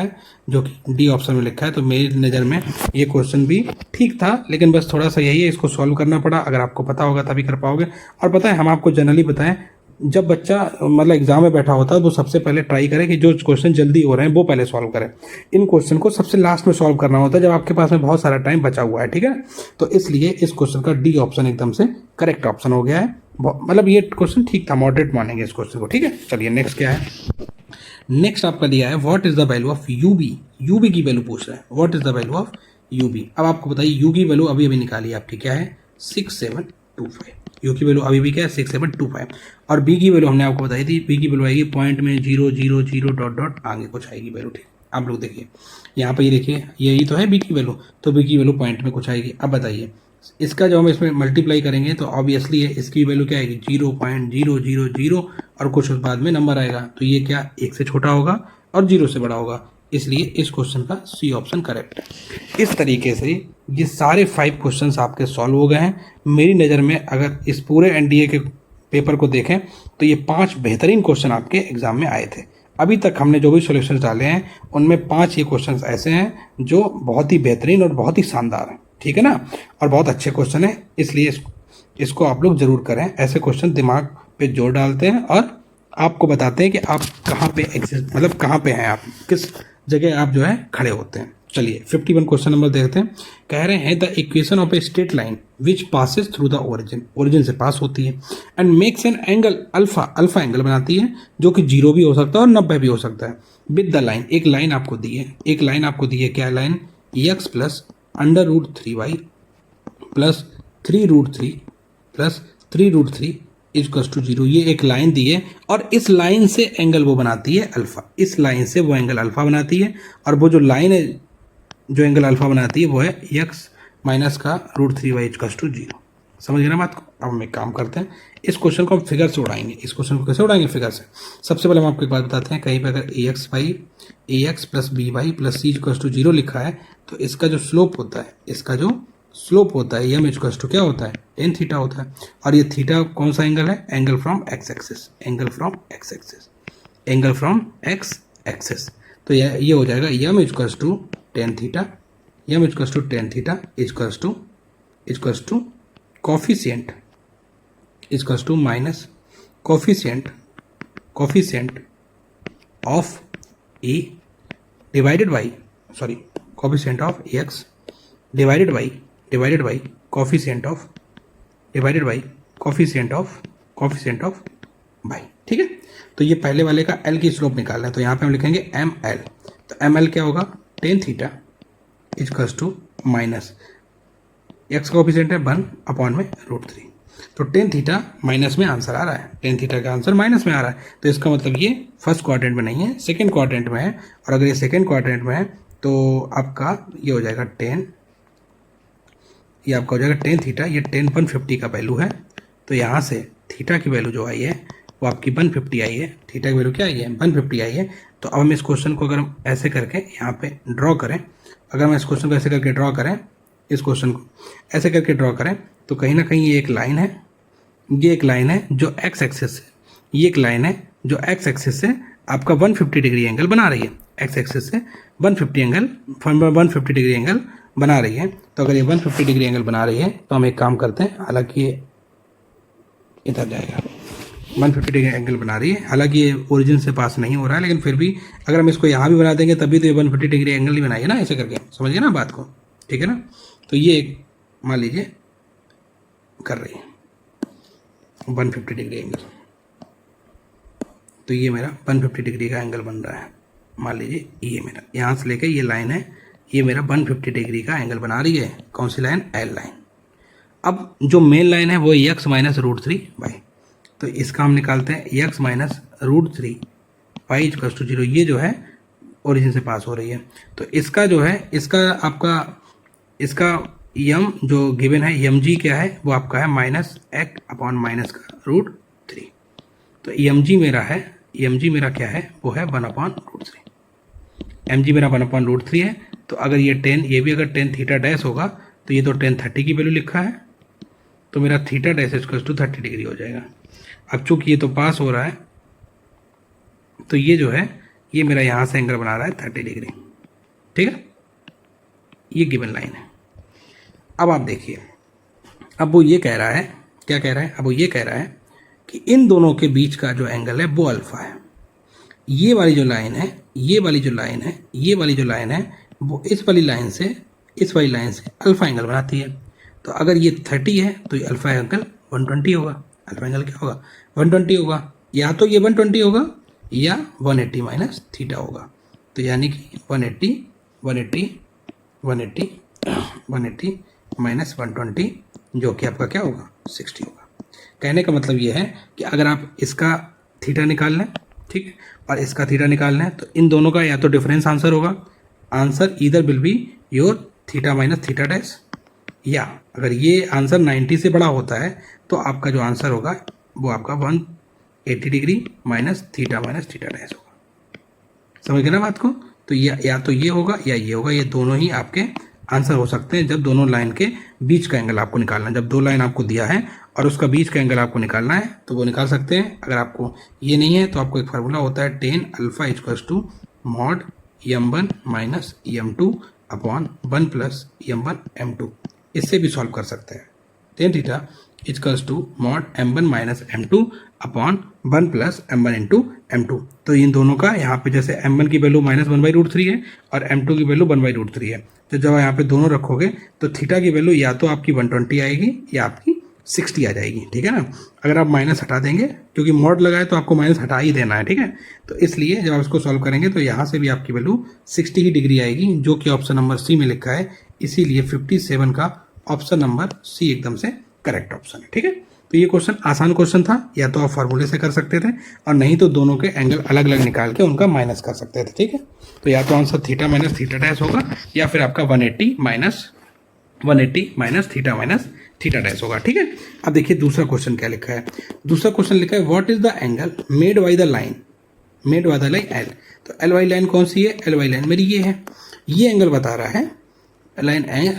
है, तो मेरी नज़र में ये क्वेश्चन भी ठीक था, लेकिन बस थोड़ा सा यही है, इसको सॉल्व करना पड़ा। अगर आपको पता होगा तभी कर पाओगे। और पता है, हम आपको जनरली बताएं, जब बच्चा मतलब एग्जाम में बैठा होता है, तो सबसे पहले ट्राई करें कि जो क्वेश्चन जल्दी हो रहे हैं वो पहले सॉल्व करें। इन क्वेश्चन को सबसे लास्ट में सॉल्व करना होता है, जब आपके पास में बहुत सारा टाइम बचा हुआ है, ठीक है। तो इसलिए इस क्वेश्चन का डी ऑप्शन एकदम से करेक्ट ऑप्शन हो गया है। मतलब ये क्वेश्चन ठीक था, मॉडरेट मानेंगे इस क्वेश्चन को, ठीक है। चलिए नेक्स्ट क्या है। नेक्स्ट आपका दिया है what is the value of UB. UB की वैल्यू पूछ रहा है, what is the value of UB. अब आपको बताइए यू की वैल्यू अभी निकाली आपकी क्या है 6725। यू की वैल्यू अभी भी क्या है 6725, और बी की वैल्यू हमने आपको बताई थी, बी की वैल्यू आएगी पॉइंट में 0 0 0 डॉट डॉट आगे कुछ आएगी वैल्यू, ठीक। आप लोग देखिए यहाँ पे, ये देखिए यही तो है बी की वैल्यू, तो बी की वैल्यू पॉइंट में कुछ आएगी। अब बताइए इसका जब हम इसमें मल्टीप्लाई करेंगे तो ऑब्वियसली है इसकी वैल्यू क्या आएगी 0.000 और कुछ उस बाद में नंबर आएगा, तो ये क्या 1 से छोटा होगा और 0 से बड़ा होगा, इसलिए इस क्वेश्चन का सी ऑप्शन करेक्ट है। इस तरीके से ये सारे 5 क्वेश्चंस आपके सॉल्व हो गए हैं। मेरी नज़र में अगर इस पूरे एनडीए के पेपर को देखें तो ये 5 बेहतरीन क्वेश्चन आपके एग्जाम में आए थे। अभी तक हमने जो भी सॉल्यूशंस डाले हैं उनमें 5 ये क्वेश्चंस ऐसे हैं जो बहुत ही बेहतरीन और बहुत ही शानदार हैं, ठीक है ना, और बहुत अच्छे क्वेश्चन है, इसलिए इसको आप लोग जरूर करें। ऐसे क्वेश्चन दिमाग पे जोर डालते हैं और आपको बताते हैं कि आप कहाँ पे एग्जिस्ट, मतलब कहाँ पे हैं आप, किस जगह आप जो है खड़े होते हैं। चलिए 51 क्वेश्चन नंबर देखते हैं। कह रहे हैं the equation of a straight line which passes through the origin, origin से पास होती है, and makes an angle alpha, alpha angle बनाती है जो कि 0 भी हो सकता है और 90 भी हो सकता है। विद द लाइन, एक लाइन आपको दी है, एक लाइन आपको दी है, क्या line x plus √3y plus 3√3 plus 3√3 equals to 0। ये एक लाइन दी है और इस लाइन से एंगल वो बनाती है अल्फा, इस लाइन से वो एंगल अल्फा बनाती है, और वो जो लाइन है जो एंगल अल्फा बनाती है वो है x माइनस का √3y इक्वल्स टू 0। समझ गए ना बात को। अब हम एक काम करते हैं, इस क्वेश्चन को हम फिगर से उड़ाएंगे। इस क्वेश्चन को कैसे उड़ाएंगे फिगर से। सबसे पहले हम आपको एक बात बताते हैं, कहीं पे अगर ax plus by plus c equals to 0 लिखा है तो इसका जो स्लोप होता है, इसका जो स्लोप होता है m इक्वल्स टू क्या होता है tan थीटा होता है, और ये थीटा कौन सा एंगल है, angle from x axis, angle from x axis, angle from x axis. तो ये हो जाएगा m equals to tan theta, m equals to tan theta equals to coefficient equals to minus coefficient of a divided by, sorry coefficient of x divided by coefficient of y, ठीक है। तो ये पहले वाले का l की slope निकालना है, तो यहाँ पे हम लिखेंगे ml। तो ml क्या होगा tan theta equals to minus x का कोफिशिएंट है 1 अपॉन में √3। तो टेन थीटा माइनस में आंसर आ रहा है, टेन थीटा का आंसर माइनस में आ रहा है। तो इसका मतलब ये फर्स्ट क्वाड्रेंट में नहीं है, सेकंड क्वाड्रेंट में है। और अगर ये सेकंड क्वाड्रेंट में है तो आपका ये हो जाएगा टेन, ये आपका हो जाएगा टेन थीटा, ये 10/50 का वैल्यू है। तो यहाँ से थीटा की वैल्यू जो आई है वो आपकी 150 आई है, थीटा की वैल्यू क्या आई है 150 आई है। तो अब हम इस क्वेश्चन को अगर हम ऐसे करके यहाँ पे ड्रॉ करें, अगर हम इस क्वेश्चन को ऐसे करके ड्रॉ करें, इस क्वेश्चन को ऐसे करके ड्रॉ करें तो कहीं ना कहीं ये एक लाइन है, ये एक लाइन है जो एक्स एक्सिस से, ये एक लाइन है जो एक्स एक्सिस से आपका 150 डिग्री एंगल बना रही है, एक्स एक्सिस से 150 डिग्री एंगल बना रही है। तो अगर ये 150 डिग्री एंगल बना रही है तो हम एक काम करते हैं, हालांकि ये इधर जाएगा, 150 डिग्री एंगल बना रही है, हालांकि ये ओरिजिन से पास नहीं हो रहा है, लेकिन फिर भी अगर हम इसको यहाँ भी बना देंगे तभी तो ये 150 डिग्री एंगल ही बनाइए ना, ऐसे करके, समझिए ना बात को, ठीक है ना। तो ये एक मान लीजिए कर रही है 150 डिग्री एंगल, तो ये मेरा 150 डिग्री का एंगल बन रहा है। मान लीजिए ये मेरा यहाँ से लेके ये लाइन है, ये मेरा 150 डिग्री का एंगल बना रही है, कौन सी लाइन, एल लाइन। अब जो मेन लाइन है वो x माइनस रूट 3 वाई, तो इसका हम निकालते हैं x minus root 3 Y equals to 0, ये जो है ओरिजिन से पास हो रही है। तो इसका जो है, इसका आपका, इसका यम जो गिवन है, यम जी क्या है वो आपका है माइनस एक अपॉन माइनस का रूट 3। तो यम जी मेरा है, यम जी मेरा क्या है वो है 1/√3, एम जी मेरा 1/√3 है। तो अगर ये 10, ये भी अगर 10 थीटा डैश होगा तो ये तो 10/30 की वैल्यू लिखा है, तो मेरा theta dash equals to 30 degree हो जाएगा। अब चूंकि ये तो पास हो रहा है तो ये जो है ये मेरा यहाँ से एंगल बना रहा है 30 डिग्री, ठीक है, ये गिवन लाइन है। अब आप देखिए, अब वो ये कह रहा है, क्या कह रहा है, अब वो ये कह रहा है कि इन दोनों के बीच का जो एंगल है वो अल्फा है। ये वाली जो लाइन है, ये वाली जो लाइन है, ये वाली जो लाइन है वो इस वाली लाइन से, इस वाली लाइन से अल्फा एंगल बनाती है। तो अगर ये 30 है तो ये अल्फा एंगल 120 होगा, अल्फा एंगल क्या होगा 120 होगा, या तो ये 120 होगा या 180 माइनस थीटा होगा। तो यानी कि 180 माइनस 120 जो कि आपका क्या होगा 60 होगा। कहने का मतलब ये है कि अगर आप इसका थीटा निकाल लें, ठीक है, और इसका थीटा निकाल लें तो इन दोनों का या तो डिफरेंस आंसर होगा, answer either will be your theta minus theta dash, या अगर ये आंसर 90 से बड़ा होता है तो आपका जो आंसर होगा वो आपका 180 डिग्री माइनस थीटा डैश होगा। समझ गए ना बात को। तो या तो ये होगा या ये होगा, ये दोनों ही आपके आंसर हो सकते हैं जब दोनों लाइन के बीच का एंगल आपको निकालना है। जब दो लाइन आपको दिया है और उसका बीच का एंगल आपको निकालना है तो वो निकाल सकते हैं। अगर आपको ये नहीं है तो आपको एक फार्मूला होता है tan alpha equals to mod m1 minus m2 upon 1 plus m1 m2, इससे भी सॉल्व कर सकते हैं। tan theta equals to mod m1 minus m2 upon 1 plus m1 into m2। तो इन दोनों का यहाँ पे जैसे m1 की वैल्यू माइनस 1/√3 है और m2 की वैल्यू 1/√3 है, तो जब यहाँ पे दोनों रखोगे तो थीटा की वैल्यू या तो आपकी 120 आएगी या आपकी 60 आ जाएगी, ठीक है ना। अगर आप माइनस हटा देंगे, क्योंकि मॉड लगाए तो आपको माइनस हटा ही देना है, ठीक है। तो इसलिए जब आप इसको सॉल्व करेंगे तो यहाँ से भी आपकी वैल्यू 60 ही डिग्री आएगी, जो कि ऑप्शन नंबर सी में लिखा है। इसीलिए 57 का ऑप्शन नंबर सी एकदम से करेक्ट ऑप्शन है, ठीक है। तो ये क्वेश्चन आसान क्वेश्चन था, या तो आप फार्मूले से कर सकते थे और नहीं तो दोनों के एंगल अलग अलग निकाल के उनका माइनस कर सकते थे, ठीक है। तो या तो answer theta minus theta dash होगा या फिर आपका 180 माइनस थीटा डैश होगा, ठीक है। अब देखिए दूसरा क्वेश्चन क्या लिखा है। दूसरा क्वेश्चन लिखा है what is the angle made by the line L. तो एल वाई लाइन कौन सी है, एल वाई लाइन मेरी ये है, ये एंगल बता रहा है line angle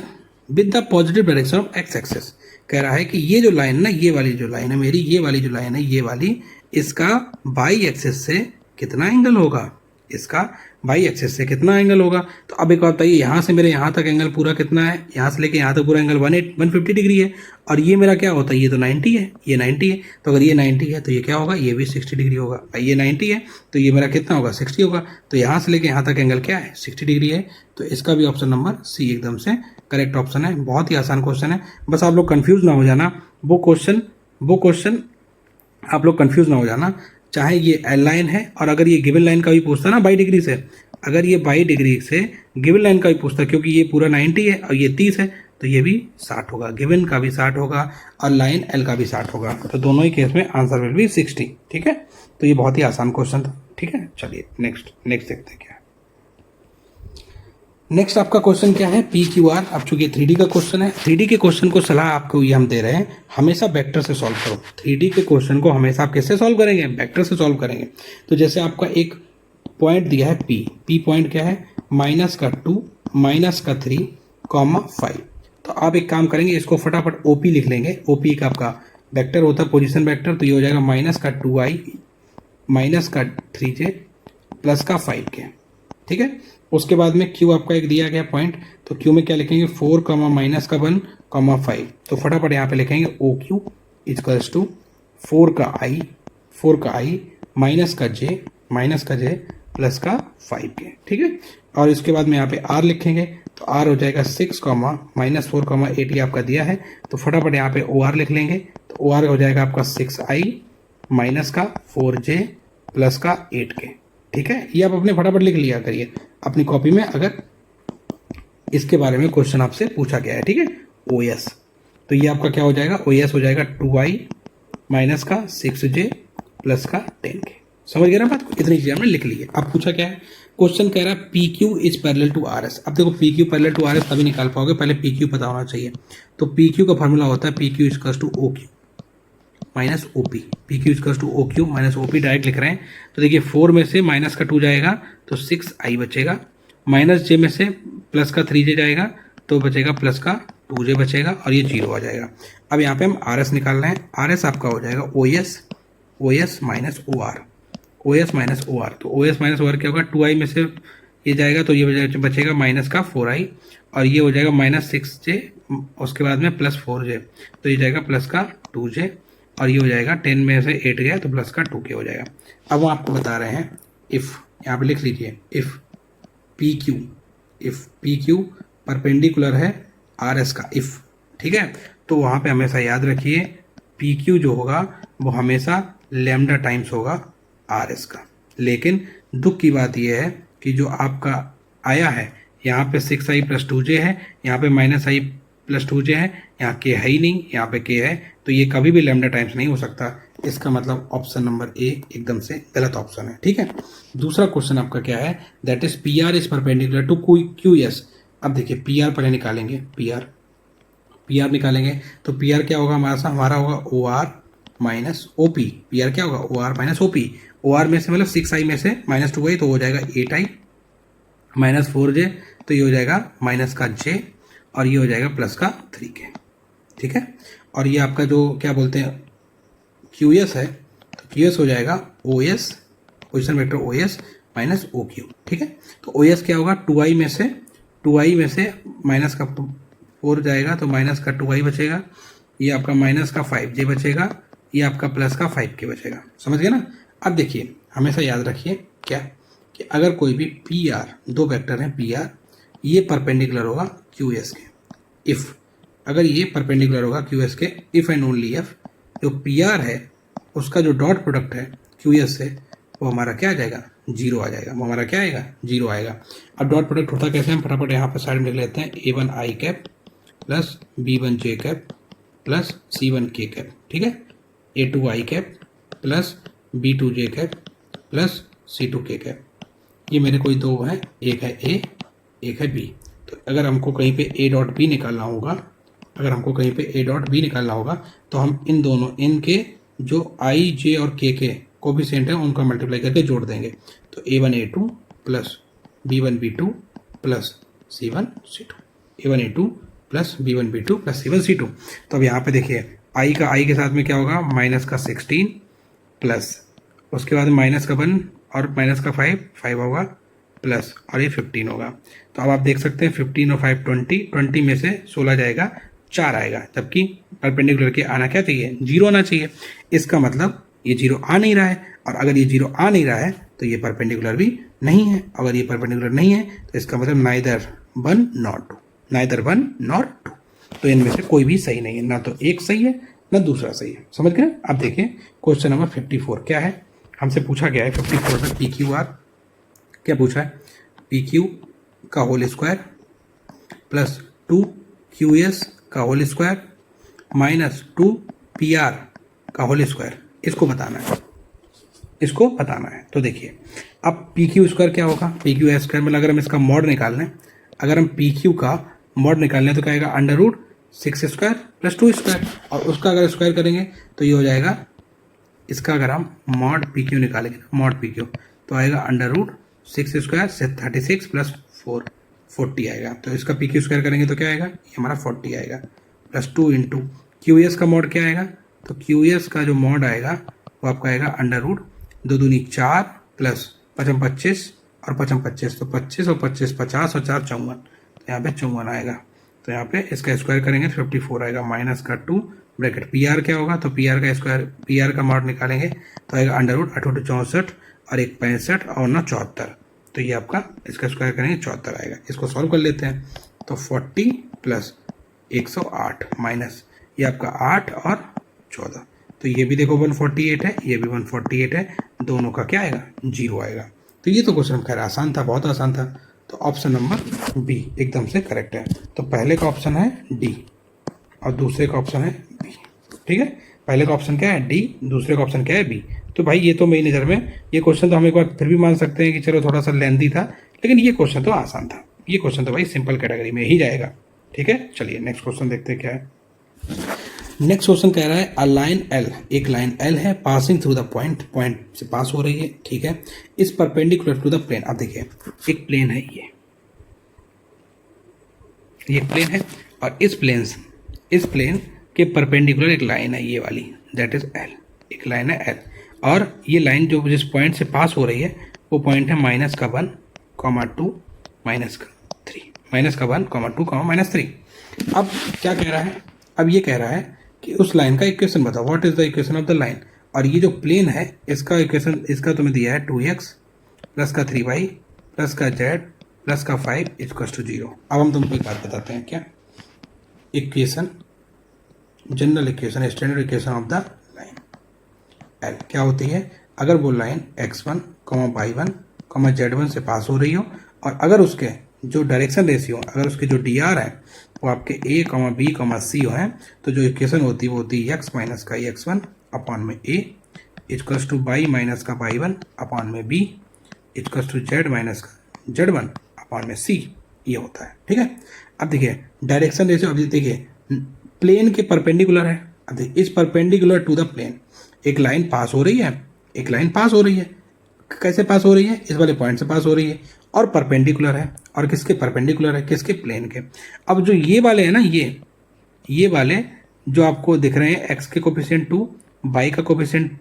with the positive direction of x axis. कह रहा है कि ये जो लाइन ना, ये वाली जो लाइन है मेरी, ये वाली जो लाइन है, ये वाली, इसका बाई एक्सिस से कितना एंगल होगा, इसका बाई एक्सिस से कितना एंगल होगा। तो अब एक बात बताइए, यहाँ से मेरे यहाँ तक एंगल पूरा कितना है, यहाँ से लेके यहाँ तक पूरा एंगल 150 डिग्री है, और ये मेरा क्या होता है, ये तो 90 है, ये 90 है। तो अगर ये 90 है तो ये क्या होगा, ये भी 60 डिग्री होगा। ये 90 है तो ये मेरा कितना होगा, 60 होगा। तो यहाँ से लेके यहाँ तक एंगल क्या है, 60 डिग्री है। तो इसका भी ऑप्शन नंबर सी एकदम से करेक्ट ऑप्शन है। बहुत ही आसान क्वेश्चन है, बस आप लोग कंफ्यूज ना हो जाना। वो क्वेश्चन आप लोग कंफ्यूज ना हो जाना। चाहे ये एल लाइन है और अगर ये गिवन लाइन का भी पूछता ना बाई डिग्री से, अगर ये बाई डिग्री से गिवन लाइन का भी पूछता, क्योंकि ये पूरा 90 है और ये 30 है, तो ये भी 60 होगा, गिवन का भी 60 होगा और लाइन एल का भी 60 होगा। तो दोनों ही केस में आंसर विल बी 60। ठीक है, तो ये बहुत ही आसान क्वेश्चन था। ठीक है, चलिए नेक्स्ट देखते हैं क्या है। नेक्स्ट आपका क्वेश्चन क्या है, पी क्यू आर। अब चूंकि 3D का क्वेश्चन है, 3D के क्वेश्चन को सलाह आपको ये हम दे रहे हैं, हमेशा वेक्टर से सॉल्व करो। 3D के क्वेश्चन को हमेशा आप किससे सॉल्व करेंगे, वेक्टर से सॉल्व करेंगे। तो जैसे आपका एक पॉइंट दिया है पी पॉइंट क्या है, -2 -3 5। तो आप एक काम करेंगे, इसको फटाफट ओपी लिख लेंगे। ओपी का आपका वेक्टर होता है पोजीशन वेक्टर, तो ये हो जाएगा -2i -3j +5k। ठीक है, उसके बाद में क्यू आपका एक दिया गया पॉइंट, तो क्यू में क्या लिखेंगे, 4 -1 5। तो फटाफट यहाँ पे लिखेंगे ओ क्यू इक्वल्स टू 4 का i -j +5k। ठीक है, और इसके बाद में यहाँ पे r लिखेंगे, तो r हो जाएगा 6 -4 8 आपका दिया है, तो फटाफट यहाँ पे ओ आर लिख लेंगे। तो ओ आर हो जाएगा आपका 6i -4j +8k। ठीक है, ये आप अपने फटाफट लिख लिया करिए अपनी कॉपी में, अगर इसके बारे में क्वेश्चन आपसे पूछा गया है। ठीक है, OS, तो ये आपका क्या हो जाएगा, OS हो जाएगा 2i -6j +10k। समझ गए ना बात को, इतनी चीजें हमने लिख ली है। अब पूछा क्या है, क्वेश्चन कह रहा है PQ is parallel to RS। अब देखो PQ पैरेलल टू RS तभी निकाल पाओगे, पहले PQ पता होना चाहिए। तो PQ का फॉर्मूला होता है PQ equals to OQ -OP। PQ equals to OQ -OP direct लिख रहे हैं। तो देखिए 4 में से माइनस का 2 जाएगा तो 6i बचेगा, -j में से +3j जाएगा तो बचेगा +2j बचेगा, और ये 0 आ जाएगा। अब यहाँ पे हम RS निकाल रहे हैं। RS आपका हो जाएगा OS -OR, तो OS -OR क्या होगा, 2i में से ये जाएगा तो ये बचेगा -4i, और ये हो जाएगा -6j, उसके बाद में +4j, तो ये जाएगा +2j, और ये हो जाएगा 10 में से 8 गया तो +2k हो जाएगा। अब वो आपको बता रहे हैं इफ़, यहाँ पे लिख लीजिए, इफ़ PQ परपेंडिकुलर है RS का, इफ़। ठीक है, तो वहाँ पे हमेशा याद रखिए PQ जो होगा वो हमेशा लैम्डा टाइम्स होगा RS का। लेकिन दुख की बात यह है कि जो आपका आया है यहाँ पे 6i +2j है, यहाँ पे -i +2j है, यहाँ k है ही नहीं, यहाँ पे k है, तो ये कभी भी लैम्डा टाइम्स नहीं हो सकता। इसका मतलब ऑप्शन नंबर ए एकदम से गलत ऑप्शन है। ठीक है, दूसरा क्वेश्चन आपका क्या है, that is PR is perpendicular to QS। अब देखिए PR पहले निकालेंगे, PR निकालेंगे तो PR क्या होगा हमारा होगा OR -OP। PR क्या होगा, OR -OP। OR में से मतलब 6i में से -2i तो हो जाएगा 8i -4j, तो ये हो जाएगा -j, और ये हो जाएगा +3k। ठीक है, और ये आपका जो क्या बोलते हैं QS है, तो QS हो जाएगा OS position vector OS -OQ। ठीक है, तो OS क्या होगा, 2i में से माइनस का 4 जाएगा तो -2i बचेगा, ये आपका -5j बचेगा, ये आपका +5k बचेगा। समझ गए ना। अब देखिए हमेशा याद रखिए क्या, कि अगर कोई भी PR, दो वेक्टर हैं PR, ये परपेंडिकुलर होगा QS के, इफ़ अगर ये परपेंडिकुलर होगा QS के, इफ़ एंड ओनली इफ जो PR है उसका जो डॉट प्रोडक्ट है QS से, वो हमारा क्या आ जाएगा, 0 आ जाएगा। वो हमारा क्या आएगा, 0 आएगा। अब डॉट प्रोडक्ट होता कैसे, हम फटाफट यहाँ पर साइड में लिख लेते हैं, A1i cap plus B1j cap plus C1k cap. ठीक है, A2i cap plus B2j cap plus C2k cap. ये मेरे कोई दो हैं, एक है A एक है B। तो अगर हमको कहीं पे A डॉट B निकालना होगा, तो हम इन दोनों, इनके जो I J और K के कोफिशिएंट हैं उनका मल्टीप्लाई करके जोड़ देंगे। तो A1 A2 plus B1 B2 plus C1 C2, A1 A2 plus B1 B2 plus C1 C2। तो अब यहाँ पे देखिए I का I के साथ में क्या होगा, -16 प्लस उसके बाद -1 और -5 होगा प्लस, और ये 15 होगा। तो अब आप देख सकते हैं 15 और 5 20 में से 16 जाएगा, 4 आएगा, जबकि परपेंडिकुलर के आना क्या चाहिए, 0 आना चाहिए। इसका मतलब ये 0 आ नहीं रहा है, और अगर ये 0 आ नहीं रहा है तो ये परपेंडिकुलर भी नहीं है। अगर ये परपेंडिकुलर नहीं है तो इसका मतलब नाइदर 1 नॉट 2। तो इनमें से कोई भी सही नहीं है, ना तो एक सही है ना दूसरा सही है। समझ गए। अब देखिए क्वेश्चन नंबर 54 क्या है, हमसे पूछा गया है 54 में PQR क्या पूछा है, PQ का whole square plus 2 q s का whole square minus 2 p r का होल स्क्वायर, इसको बताना है, इसको बताना है। तो देखिए अब पी क्यू स्क्वायर क्या होगा, पी क्यू स्क्वायर मतलब अगर हम इसका मॉड निकाल लें, अगर हम पी क्यू का मॉड निकाल लें तो क्या आएगा, under root 6 square plus 2 square, और उसका अगर स्क्वायर करेंगे तो ये हो जाएगा, इसका अगर हम मॉड पी क्यू निकालेंगे, मॉड पी क्यू, तो आएगा अंडर रूट 6 स्क्वायर से 36 प्लस 4 40 आएगा। तो इसका पी क्यू स्क्वायर करेंगे तो क्या आएगा, ये हमारा 40 आएगा, प्लस 2 इंटू क्यू एस का मॉड क्या आएगा, तो क्यू एस का जो मॉड आएगा वो आपका आएगा अंडर रूट 2 दूनी 4 प्लस 5 25 और 5 25, तो 25 और 25 50 और 4 54, तो यहाँ पे 54 आएगा। तो यहाँ पे इसका स्क्वायर करेंगे तो 54 आएगा, माइनस का 2 ब्रैकेट, पी आर क्या होगा, तो पी आर का स्क्वायर, पी आर का मॉड निकालेंगे तो आएगा अंडर रूट 8 64 और 1 65 और 9 74, तो ये आपका इसका स्क्वायर करेंगे 74 आएगा। इसको सॉल्व कर लेते हैं, तो 40 प्लस 108 माइनस ये आपका 8 और 14, तो ये भी देखो 148 है, ये भी 148 है, दोनों का क्या आएगा, 0 आएगा। तो ये तो क्वेश्चन खैर आसान था, बहुत आसान था। तो ऑप्शन नंबर बी एकदम से करेक्ट है। तो पहले का ऑप्शन है डी और दूसरे का ऑप्शन है बी, ठीक है। पहले का ऑप्शन क्या है डी, दूसरे का ऑप्शन क्या है बी। तो भाई ये तो मेरी नज़र में ये क्वेश्चन तो हम एक बार फिर भी मान सकते हैं कि चलो थोड़ा सा लेंथी था, लेकिन ये क्वेश्चन तो आसान था, ये क्वेश्चन तो भाई सिंपल कैटेगरी में ही जाएगा, ठीक है। चलिए नेक्स्ट क्वेश्चन देखते हैं क्या है। नेक्स्ट क्वेश्चन कह रहा है अ लाइन एल, एक लाइन एल है passing through the point, point से पास हो रही है, ठीक है, इस परपेंडिकुलर टू द प्लेन। अब देखिए एक प्लेन है, ये प्लेन है और इस प्लेन के परपेंडिकुलर एक लाइन है ये वाली, दैट इज एल, एक लाइन है एल, और ये लाइन जो जिस पॉइंट से पास हो रही है वो पॉइंट है माइनस का 1, -2, माइनस का 3, माइनस का 1, -2, -3। अब क्या कह रहा है, अब ये कह रहा है कि उस लाइन का इक्वेशन बताओ, what is the equation of the line. और ये जो प्लेन है इसका इक्वेशन, इसका तुम्हें दिया है 2x प्लस का 3y प्लस का z प्लस का 5 इक्वल्स टू 0। अब हम तुमको एक बात बताते हैं, क्या equation, general equation, standard equation of the line L क्या होती है, अगर वो लाइन x1, y1, z1 से पास हो रही हो और अगर उसके जो डायरेक्शन रेशियो, अगर उसके जो डी आर है वो आपके a, b, c है, तो जो इक्वेशन होती है वो होती है x माइनस का x1 अपॉन में a equals to y minus का y1 अपॉन में b equals to z minus का z1 अपॉन में c, ये होता है, ठीक है। अब देखिए डायरेक्शन रेशियो, अब देखिए प्लेन के परपेंडिकुलर है, अब देखिए इस परपेंडिकुलर टू द प्लेन एक लाइन पास हो रही है, एक लाइन पास हो रही है, कैसे पास हो रही है, इस वाले पॉइंट से पास हो रही है और परपेंडिकुलर है, और किसके परपेंडिकुलर है, किसके प्लेन के। अब जो ये वाले हैं ना, ये वाले जो आपको दिख रहे हैं x के कोफिशिएंट 2, y का कोफिशिएंट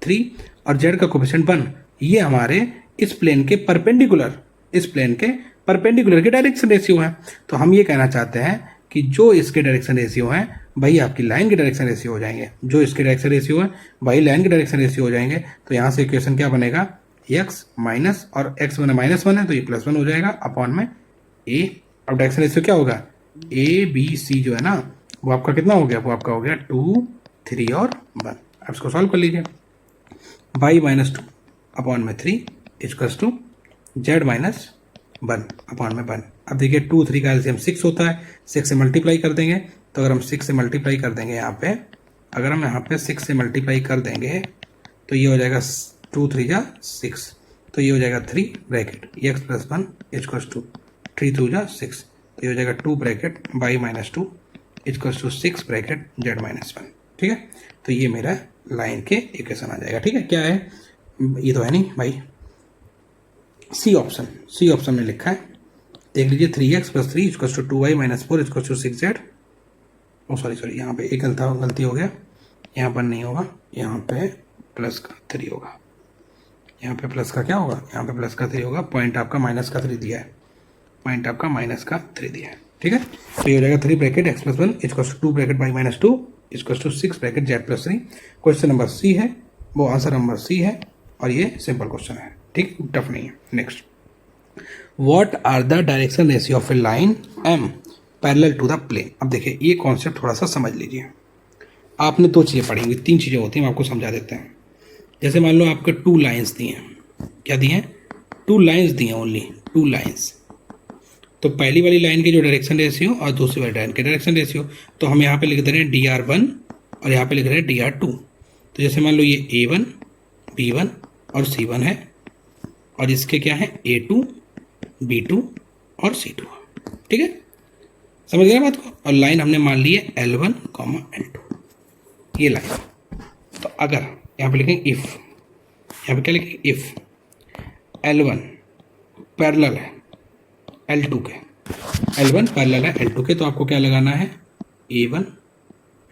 3 और z का कोफिशिएंट 1, ये हमारे इस प्लेन के परपेंडिकुलर, इस प्लेन के परपेंडिकुलर के डायरेक्शन रेशियो है। तो हम ये कहना चाहते हैं कि जो इसके डायरेक्शन रेशियो हैं वही आपकी लाइन के डायरेक्शन रेशियो हो जाएंगे, जो इसके डायरेक्शन रेशियो है वही लाइन के डायरेक्शन रेशियो हो जाएंगे। तो यहाँ से इक्वेशन क्या बनेगा, x माइनस, और x बना -1 है तो ये +1 हो जाएगा अपॉन में a। अब डायरेक्शन रेशियो क्या होगा, a b c जो है ना वो आपका कितना हो गया, वो आपका हो गया 2, 3 और 1। अब इसको सॉल्व कर लीजिए, y -2 अपॉन में 3 इक्वल्स टू z -1 अपॉन में 1। अब देखिए 2, 3 का एलसीएम 6 होता है, 6 से मल्टीप्लाई कर देंगे, तो अगर हम 6 से मल्टीप्लाई कर देंगे यहाँ पे, अगर हम यहाँ पे 6 से मल्टीप्लाई कर देंगे तो ये हो जाएगा 2, 3 जा 6, तो ये हो जाएगा 3 bracket x plus 1 equals to 3, 2 जा 6, तो ये हो जाएगा 2 bracket y -2 equals to 6 bracket z -1, ठीक है। तो ये मेरा लाइन के इक्वेशन आ जाएगा, ठीक है। क्या है, ये तो है नहीं भाई, सी ऑप्शन में लिखा है, देख लीजिए 3x plus 3 equals to 2y -4 equals to 6z। Oh sorry यहाँ पे एक गलती हो गया, यहाँ पर नहीं होगा, यहाँ पे प्लस का 3 होगा, यहाँ पे प्लस का क्या होगा, यहाँ पे प्लस का 3 होगा, पॉइंट आपका माइनस का 3 दिया है, पॉइंट आपका माइनस का 3 दिया है, ठीक है। तो ये हो जाएगा 3 bracket x plus 1 equals to 2 bracket y -2 equals to 6 bracket z plus 3। Question number C है, वो आंसर नंबर सी है, और ये सिंपल क्वेश्चन है, ठीक, टफ नहीं है। Next, what are the direction ratio of a line m parallel to the plane. अब देखिए ये कॉन्सेप्ट थोड़ा सा समझ लीजिए, आपने 2 चीज़ें पढ़ी होंगी, 3 चीज़ें होती हैं, हम आपको समझा देते हैं। जैसे मान लो आपके 2 लाइन्स दिए हैं, क्या दिए हैं, 2 लाइन्स दिए हैं, ओनली 2 लाइन्स। तो पहली वाली लाइन की जो डायरेक्शन रेशियो और दूसरी वाली लाइन की डायरेक्शन रेशियो, तो हम यहाँ पे लिख दे रहे हैं DR1 और यहाँ पे लिख रहे हैं DR2। तो जैसे मान लो ये A1, B1 और C1 है, और इसके क्या है A2, B2 और C2। ठीक है, समझ गए बात को। और लाइन हमने मान ली है L1, L2, ये लाइन। तो अगर यहाँ पे लिखेंगे इफ, यहाँ पे क्या लिखेंगे इफ L1 पैरेलल है L2 के, L1 पैरेलल है L2 के, तो आपको क्या लगाना है A1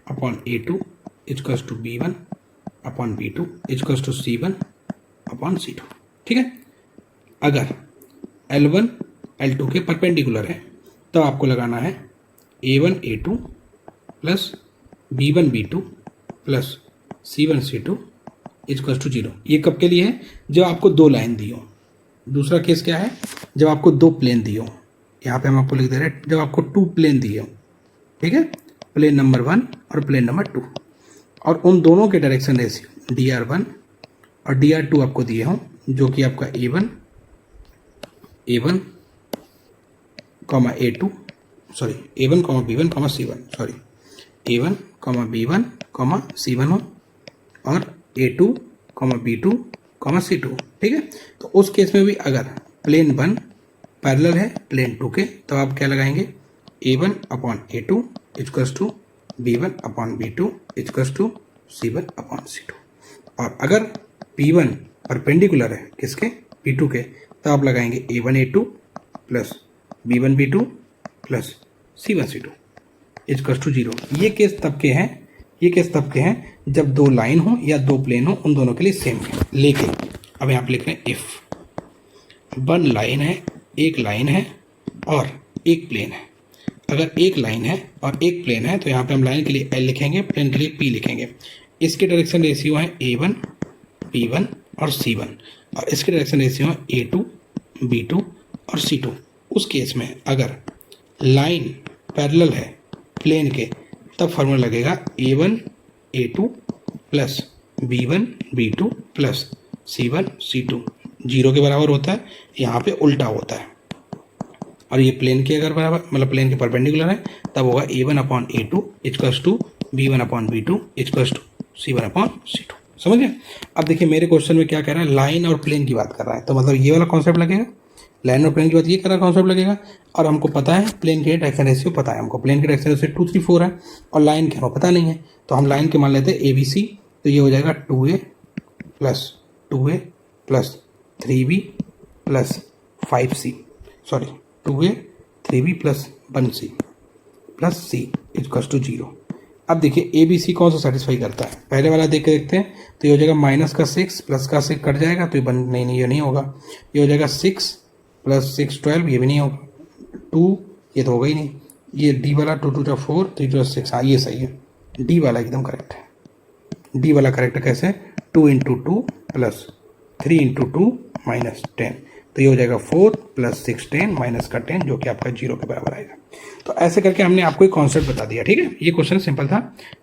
upon A2 equals to B1 upon B2 equals to C1 upon C2। ठीक है, अगर L1 L2 के परपेंडिकुलर है तो आपको लगाना है A1 A2 plus B1 B2 plus C1 C2 equals to 0। ये कब के लिए है? जब आपको दो लाइन दी हो। दूसरा केस क्या है? जब आपको दो प्लेन दिए हो। यहाँ पे हम आपको लिख दे रहे हैं जब आपको टू प्लेन दिए हो। ठीक है, प्लेन नंबर 1 और प्लेन नंबर 2, और उन दोनों के डायरेक्शन रेशियो DR1 और DR2 आपको दिए हों, जो कि आपका A1 A2 sorry A1 B1 C1 sorry A1 B1 C1 हो, और A2 B2 C2। ठीक है, तो उस केस में भी अगर प्लेन 1 पैरेलल है प्लेन 2 के, तो आप क्या लगाएंगे A1 upon A2 equals to B1 upon B2 equals to C1 upon C2। और अगर P1 परपेंडिकुलर है किसके P2 के, तो आप लगाएंगे A1 A2 plus B1 B2 plus C1 C2 equals to 0। ये केस तब के हैं जब दो लाइन हो या दो प्लेन हो, उन दोनों के लिए सेम है। लेकिन अब यहाँ पे लिख रहे हैं इफ वन लाइन है, एक लाइन है और एक प्लेन है। अगर एक लाइन है और एक प्लेन है तो यहाँ पे हम लाइन के लिए L लिखेंगे, प्लेन के लिए P लिखेंगे। इसके डायरेक्शन रेशियो है A1 B1 और C1, और इसके डायरेक्शन रेशियो है A2 B2 और C2। उस केस में अगर लाइन पैरेलल है प्लेन के, तब फार्मूला लगेगा A1 A2 plus B1 B2 plus C1 C2 0 के बराबर होता है। यहाँ पे उल्टा होता है, और ये प्लेन के अगर बराबर मतलब प्लेन के परपेंडिकुलर है, तब होगा A1 upon A2 equals to B1 upon B2 equals to C1 upon C2। समझ गए? अब देखिए मेरे क्वेश्चन में क्या कह रहा है, लाइन और प्लेन की बात कर रहा है, तो मतलब ये वाला कॉन्सेप्ट लगेगा, लाइन और प्लेन की बात ये कर रहा कॉन्सेप्ट लगेगा। और हमको पता है प्लेन के डायरेक्शन रेशियो पता है, हमको प्लेन के डायरेक्शन रेशियो 2 3 4 है, और लाइन के हमें पता नहीं है, तो हम लाइन के मान लेते हैं ABC। तो ये हो जाएगा 2A plus 3B plus 5C sorry 2A 3B plus 1C plus C equals to 0। अब देखिए ABC कौन सा सेटिस्फाई करता है, पहले वाला देख के देखते हैं। तो ये हो जाएगा माइनस का 6 प्लस का 6 कट जाएगा, तो ये नहीं ये नहीं होगा। ये हो जाएगा 6 प्लस 6 12, ये भी नहीं होगा। 2 ये तो होगा ही नहीं। ये D वाला 2 2 4 3 2 6, हाँ ये सही है, D वाला एकदम करेक्ट है। D वाला करेक्ट है कैसे, 2 इंटू 2 प्लस 3 इंटू 2 माइनस 10, तो ये हो जाएगा 4 प्लस 6 10 माइनस का 10, जो कि आपका 0 के बराबर आएगा। तो ऐसे करके हमने आपको एक कॉन्सेप्ट बता दिया। ठीक है, ये क्वेश्चन सिंपल था,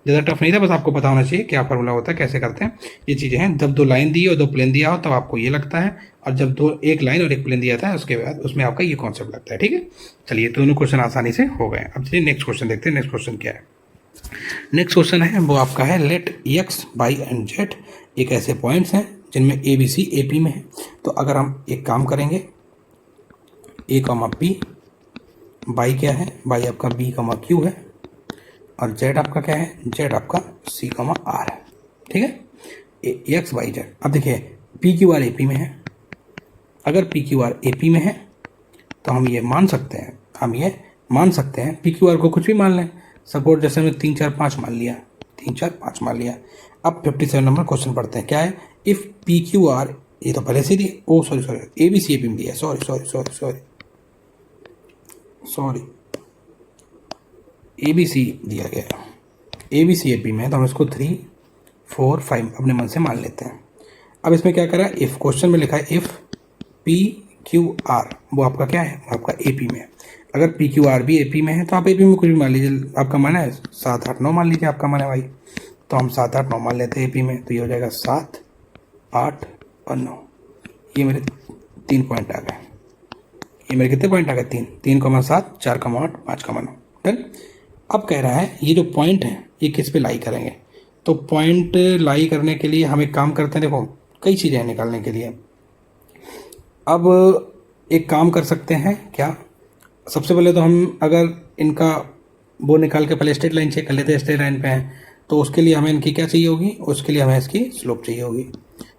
ज़्यादा टफ नहीं था, बस आपको पता होना चाहिए क्या फार्मूला होता है, कैसे करते हैं। ये चीज़ें हैं, जब दो लाइन दी और दो प्लेन दिया हो तब आपको ये लगता है, और जब एक लाइन और एक प्लेन दिया था उसके बाद उसमें आपका ये कॉन्सेप्ट लगता है। ठीक है, चलिए दोनों क्वेश्चन आसानी से हो गए। अब चलिए नेक्स्ट क्वेश्चन देखते हैं। नेक्स्ट क्वेश्चन क्या है? नेक्स्ट क्वेश्चन है वो आपका है let X Y and Z एक ऐसे पॉइंट्स हैं जिनमें ABC AP में है। तो अगर हम एक काम करेंगे, A P, Y क्या है, Y आपका B Q है, और Z आपका क्या है, Z आपका C R है। ठीक है, X Y Z। अब देखिए PQR AP में है, अगर PQR AP में है तो हम ये मान सकते हैं PQR को कुछ भी मान लें। सपोज जैसे हमने 3 4 5 मान लिया, 3 4 5 मान लिया। अब 57 नंबर क्वेश्चन पढ़ते हैं, क्या है, इफ़ PQR, ये तो पहले से ही सॉरी ABC AP में दिया, सॉरी ABC दिया गया, ABC AP में है, तो हम इसको 3 4 5 अपने मन से मान लेते हैं। अब इसमें क्या करा, इफ़ क्वेश्चन में लिखा है इफ़ PQR, वो आपका क्या है, आपका AP में है। अगर PQR भी AP में है तो आप AP में कुछ भी मान लीजिए, आपका मन है 7 8 9 मान लीजिए, आपका मन है भाई, तो हम 7 8 9 मान लेते हैं AP में। तो ये हो जाएगा 7 8 और 9, ये मेरे 3 पॉइंट आ गए, ये मेरे कितने पॉइंट आ गए 3, 3,7, 4,8, 5,9। डन। अब कह रहा है ये जो पॉइंट है ये किस पे लाई करेंगे। तो पॉइंट लाई करने के लिए हम एक काम करते हैं, देखो कई चीज़ें हैं निकालने के लिए। अब एक काम कर सकते हैं क्या, सबसे पहले तो हम अगर इनका वो निकाल के पहले स्ट्रेट लाइन चेक कर लेते हैं, स्ट्रेट लाइन पे हैं तो उसके लिए हमें इनकी क्या चाहिए होगी, उसके लिए हमें इसकी स्लोप चाहिए होगी।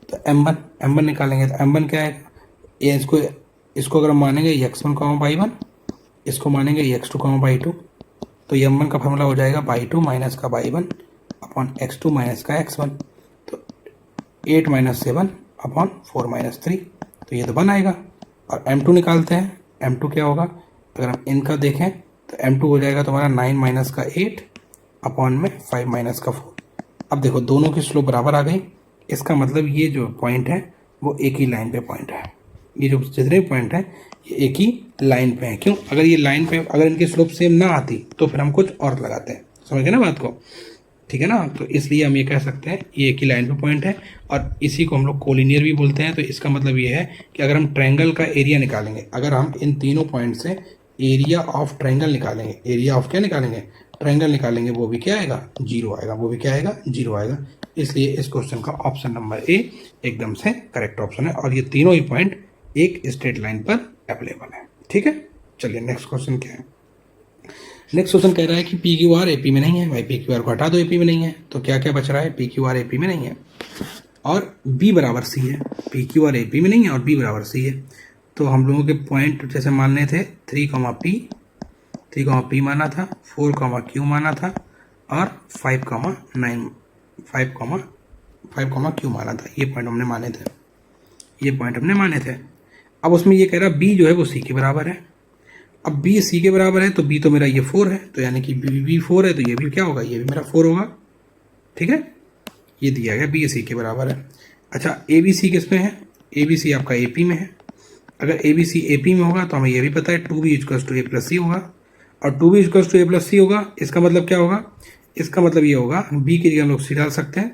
तो m1 निकालेंगे। तो m1 क्या है, ये इसको अगर हम मानेंगे x1, y1, इसको मानेंगे x2, y2, तो m1 का फॉर्मूला हो जाएगा y2 माइनस का y1 अपॉन x2 माइनस का x1। तो 8 माइनस 7 अपॉन 4 माइनस 3, तो ये तो 1 आएगा। और m2 निकालते हैं, m2 क्या होगा, अगर हम इनका देखें तो m2 हो जाएगा तुम्हारा 9 माइनस का 8 अपॉन में 5 माइनस का 4। अब देखो दोनों की स्लोप बराबर आ गई, इसका मतलब ये जो पॉइंट है वो एक ही लाइन पे पॉइंट है। ये जो जितने पॉइंट हैं ये एक ही लाइन पे हैं। क्यों, अगर ये लाइन पे अगर इनकी स्लोप सेम ना आती तो फिर हम कुछ और लगाते हैं, समझ गए ना बात को, ठीक है ना। तो इसलिए हम ये कह सकते हैं ये एक ही लाइन पे पॉइंट है और इसी को हम लोग कोलिनियर भी बोलते हैं। तो इसका मतलब ये है कि अगर हम ट्रायंगल का एरिया निकालेंगे, अगर हम इन तीनों पॉइंट से एरिया ऑफ ट्रायंगल निकालेंगे, एरिया ऑफ क्या निकालेंगे, ट्रायंगल निकालेंगे, वो भी क्या आएगा, 0 आएगा, वो भी क्या आएगा, 0 आएगा। इसलिए इस क्वेश्चन का ऑप्शन नंबर ए एकदम से करेक्ट ऑप्शन है और ये तीनों ही पॉइंट एक स्ट्रेट लाइन पर अवेलेबल है। ठीक है, चलिए नेक्स्ट क्वेश्चन क्या है। नेक्स्ट क्वेश्चन कह रहा है कि पी क्यू आर एपी में नहीं है। भाई पी क्यू आर को हटा दो, एपी में नहीं है, तो क्या क्या बच रहा है, पी क्यू आर एपी में नहीं है और बी बराबर सी है। पी क्यू आर एपी में नहीं है और बी बराबर सी है। तो हम लोगों के पॉइंट जैसे मानने थे 3 पी माना था, 4 क्यू माना था और 5 क्यू माना था। ये पॉइंट हमने माने थे, ये पॉइंट हमने माने थे। अब उसमें ये कह रहा बी जो है वो सी के बराबर है। अब बी सी के बराबर है तो बी तो मेरा ये 4 है, तो यानी कि बी 4 है तो ये भी क्या होगा, ये भी मेरा 4 होगा। ठीक है, ये दिया गया बी सी के बराबर है। अच्छा ए बी सी किस में है, ए बी सी आपका ए पी में है। अगर A B C A P में होगा तो हमें ये भी पता है 2b equals to a plus c होगा और 2b equals to a plus c होगा। इसका मतलब क्या होगा, इसका मतलब ये होगा बी की जगह हम लोग सी डाल सकते हैं,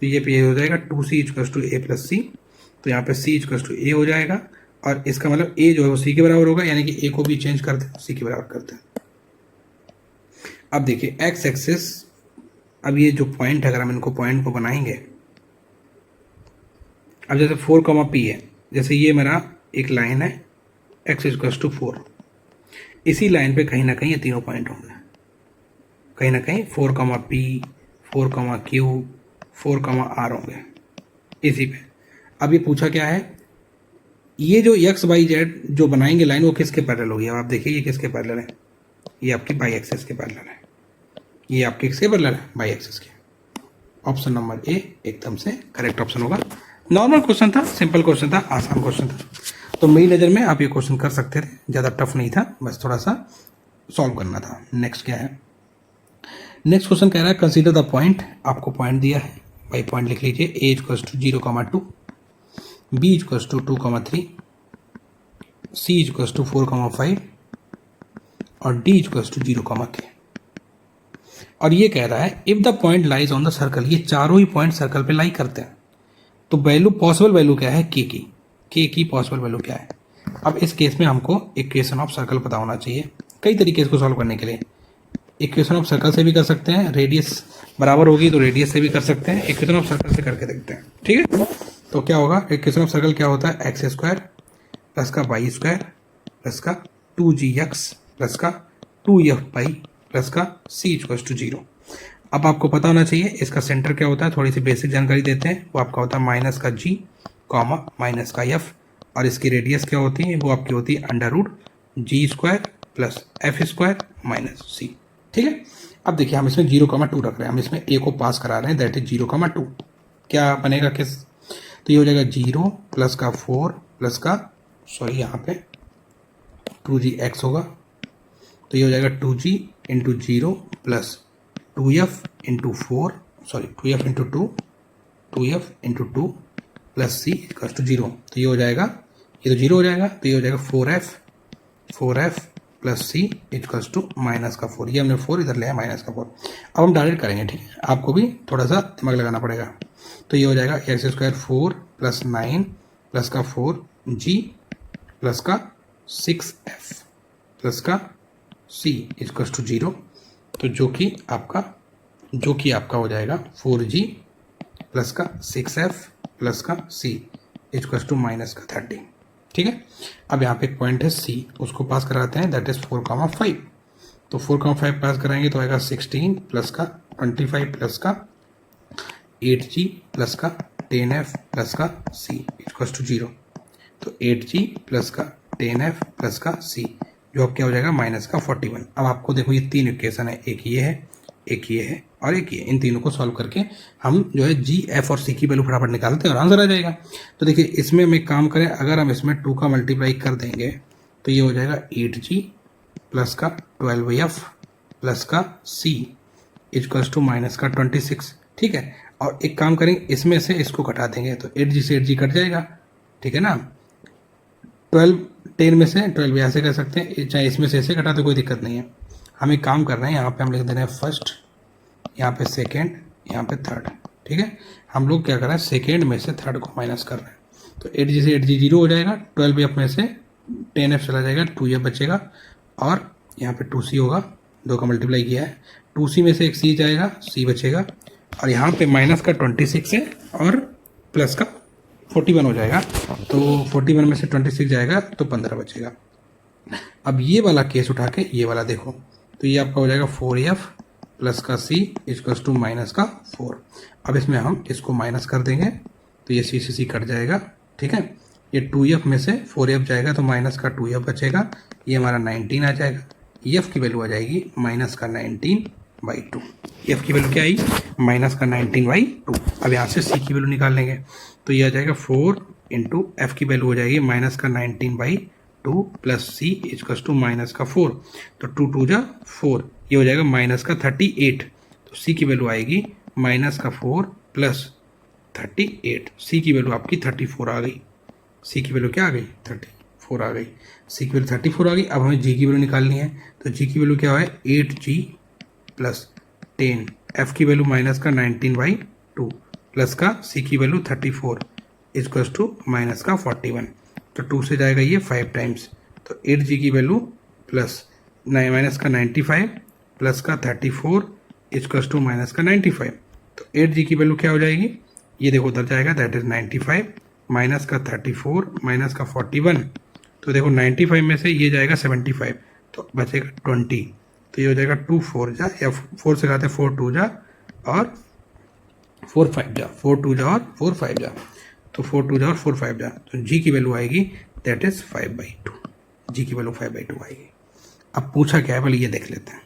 तो ये पे हो जाएगा 2c equals to a plus c, तो यहाँ पे c इक्वल्स टू ए हो जाएगा और इसका मतलब a जो है वो c के बराबर होगा, यानी कि a को भी चेंज करते हैं, c के बराबर करते हैं। अब देखिए x एक्सिस, अब ये जो पॉइंट है अगर हम इनको पॉइंट को बनाएंगे, अब जैसे 4 p है, जैसे ये मेरा एक लाइन है x इक्वल्स टू 4, इसी लाइन पे कहीं ना कहीं ये तीनों पॉइंट होंगे, कहीं ना कहीं 4 p, 4 q, 4 r होंगे इसी पे। अब ये पूछा क्या है, ये जो x y z जो बनाएंगे लाइन वो किसके पैरेलल होगी। अब आप देखिए ये किसके पैरेलल है, ये आपकी बाई एक्सिस के पैरेलल है, ये आपके किसके पैरेलल है, बाई एक्सिस के। ऑप्शन नंबर ए एकदम से करेक्ट ऑप्शन होगा। नॉर्मल क्वेश्चन था, सिंपल क्वेश्चन था, आसान क्वेश्चन था, तो मेरी नज़र में आप ये क्वेश्चन कर सकते थे, ज़्यादा टफ नहीं था, बस थोड़ा सा सॉल्व करना था। नेक्स्ट क्या है, नेक्स्ट क्वेश्चन कह रहा है कंसीडर द पॉइंट, आपको पॉइंट दिया है, भाई पॉइंट लिख लीजिए, a equals to 0,2, b equals to 2,3, c equals to 4,5 और डी इक्वल्स टू 0,k। और ये कह रहा है if the point lies on the circle, ये चारों ही पॉइंट सर्कल पे लाई करते हैं, तो वैल्यू पॉसिबल वैल्यू क्या है, के की पॉसिबल वैल्यू क्या है। अब इस केस में हमको इक्वेशन ऑफ सर्कल पता होना चाहिए। कई तरीके इसको सॉल्व करने के लिए, इक्वेशन ऑफ सर्कल से भी कर सकते हैं, रेडियस बराबर होगी तो रेडियस से भी कर सकते हैं, इक्वेशन ऑफ सर्कल से करके देखते हैं। ठीक है, तो क्या होगा, इक्वेशन ऑफ सर्कल क्या होता है, एक्स स्क्वायर प्लस का वाई स्क्वायर प्लस का 2gx प्लस का 2f प्लस का c इक्वल्स टू 0। अब आपको पता होना चाहिए इसका सेंटर क्या होता है, थोड़ी सी बेसिक जानकारी देते हैं। वो आपका होता है माइनस का g कॉमा माइनस का f, और इसकी रेडियस क्या होती है, वो आपकी होती है √g² plus f² minus c। ठीक है, अब देखिए हम इसमें 0,2 रख रहे हैं, हम इसमें a को पास करा रहे हैं, दैट इज 0,2। क्या बनेगा किस, तो ये हो जाएगा 0 प्लस का 4 प्लस का यहाँ पे 2gx होगा, तो ये हो जाएगा 2g into 0 plus 2f into 4, 2f into 2, 2f into 2 plus c equals to 0। तो ये हो जाएगा, ये तो 0 हो जाएगा, तो ये हो जाएगा 4f plus c equals to minus का 4। ये हमने 4 इधर लिया माइनस का 4। अब हम डायरेक्ट करेंगे, ठीक है, आपको भी थोड़ा सा दिमाग लगाना पड़ेगा। तो ये हो जाएगा x² 4 प्लस 9 प्लस का 4g प्लस का 6f प्लस का c इक्वल्स टू 0, तो जो कि आपका हो जाएगा 4g प्लस का 6f प्लस का c इक्वल्स टू माइनस का 30। ठीक है, अब यहाँ पे एक पॉइंट है c, उसको पास कराते हैं, दैट इज 4,5। तो 4,5 पास कराएंगे तो आएगा 16 प्लस का 25 प्लस का 8g प्लस का 10f प्लस का c इक्वल्स टू 0। तो 8g प्लस का 10f प्लस का c जो अब क्या हो जाएगा माइनस का 41। अब आपको देखो ये तीन इक्वेशन है, एक ये है, एक ये है और एक ये, इन तीनों को सॉल्व करके हम जो है g, f और c की वैल्यू फटाफट निकालते हैं और आंसर आ जाएगा। तो देखिए इसमें हम एक काम करें, अगर हम इसमें 2 का मल्टीप्लाई कर देंगे तो ये हो जाएगा 8g प्लस का 12f प्लस का c इक्वल्स टू माइनस का 26। ठीक है, और एक काम करेंगे इसमें से इसको घटा देंगे तो 8g से 8g कट जाएगा। ठीक है ना, 10 में से 12 ऐसे कर सकते हैं, चाहे इसमें से ऐसे घटा तो कोई दिक्कत नहीं है। हम एक काम कर रहे हैं, यहाँ पे हम लिख दे रहे हैं फर्स्ट, यहाँ पे सेकेंड, यहाँ पे थर्ड। ठीक है, हम लोग क्या कर रहे हैं, सेकेंड में से थर्ड को माइनस कर रहे हैं। तो 8g से 8g 0 हो जाएगा, 12f में से 10f चला जाएगा, 2f बचेगा और यहाँ पे 2c होगा, 2 का मल्टीप्लाई किया है, 2c में से एक c जाएगा, c बचेगा और यहाँ पे माइनस का 26 है और प्लस का 41 हो जाएगा। तो 41 में से 26 जाएगा तो 15 बचेगा। अब ये वाला केस उठा के ये वाला देखो, तो ये आपका हो जाएगा 4f प्लस का c इक्वल्स टू माइनस का 4। अब इसमें हम इसको माइनस कर देंगे तो ये c से c कट जाएगा। ठीक है, ये 2f में से 4f जाएगा तो माइनस का 2f बचेगा, ये हमारा 19 आ जाएगा। f की वैल्यू आ जाएगी माइनस का 19/2। f की वैल्यू क्या आई, माइनस का 19/2। अब यहाँ से c की वैल्यू निकाल लेंगे तो ये आ जाएगा 4 इंटू एफ की वैल्यू हो जाएगी माइनस का 19/2 plus c equals to minus का 4। तो 2 2 जा 4, ये हो जाएगा माइनस का 38। तो c की वैल्यू आएगी माइनस का 4 प्लस 38। c की वैल्यू आपकी 34 आ गई। c की वैल्यू क्या आ गई, 34 आ गई। c की वैल्यू 34 आ गई। अब हमें g की वैल्यू निकालनी है, तो g की वैल्यू क्या है, 8g प्लस 10, f की वैल्यू माइनस का 19/2 प्लस का c की वैल्यू 34 इक्वल्स टू माइनस का 41। तो 2 से जाएगा ये 5 टाइम्स, तो 8g की वैल्यू प्लस माइनस का 95 प्लस का 34 इक्वल्स टू माइनस का 95। तो 8g की वैल्यू क्या हो जाएगी, ये देखो उधर जाएगा, दैट इज 95 माइनस का 34 माइनस का 41। तो देखो 95 में से ये जाएगा 75 तो बचेगा 20। तो ये हो जाएगा 2 4 जा, या 4 से खाते 4 2 जा और 4 5 जा, 4 2 जा और 4 5 जा, तो 4 2 जा और 4 5 जा। तो g की वैल्यू आएगी दैट इज 5/2। g की वैल्यू 5/2 आएगी। अब पूछा क्या है, पहले ये देख लेते हैं।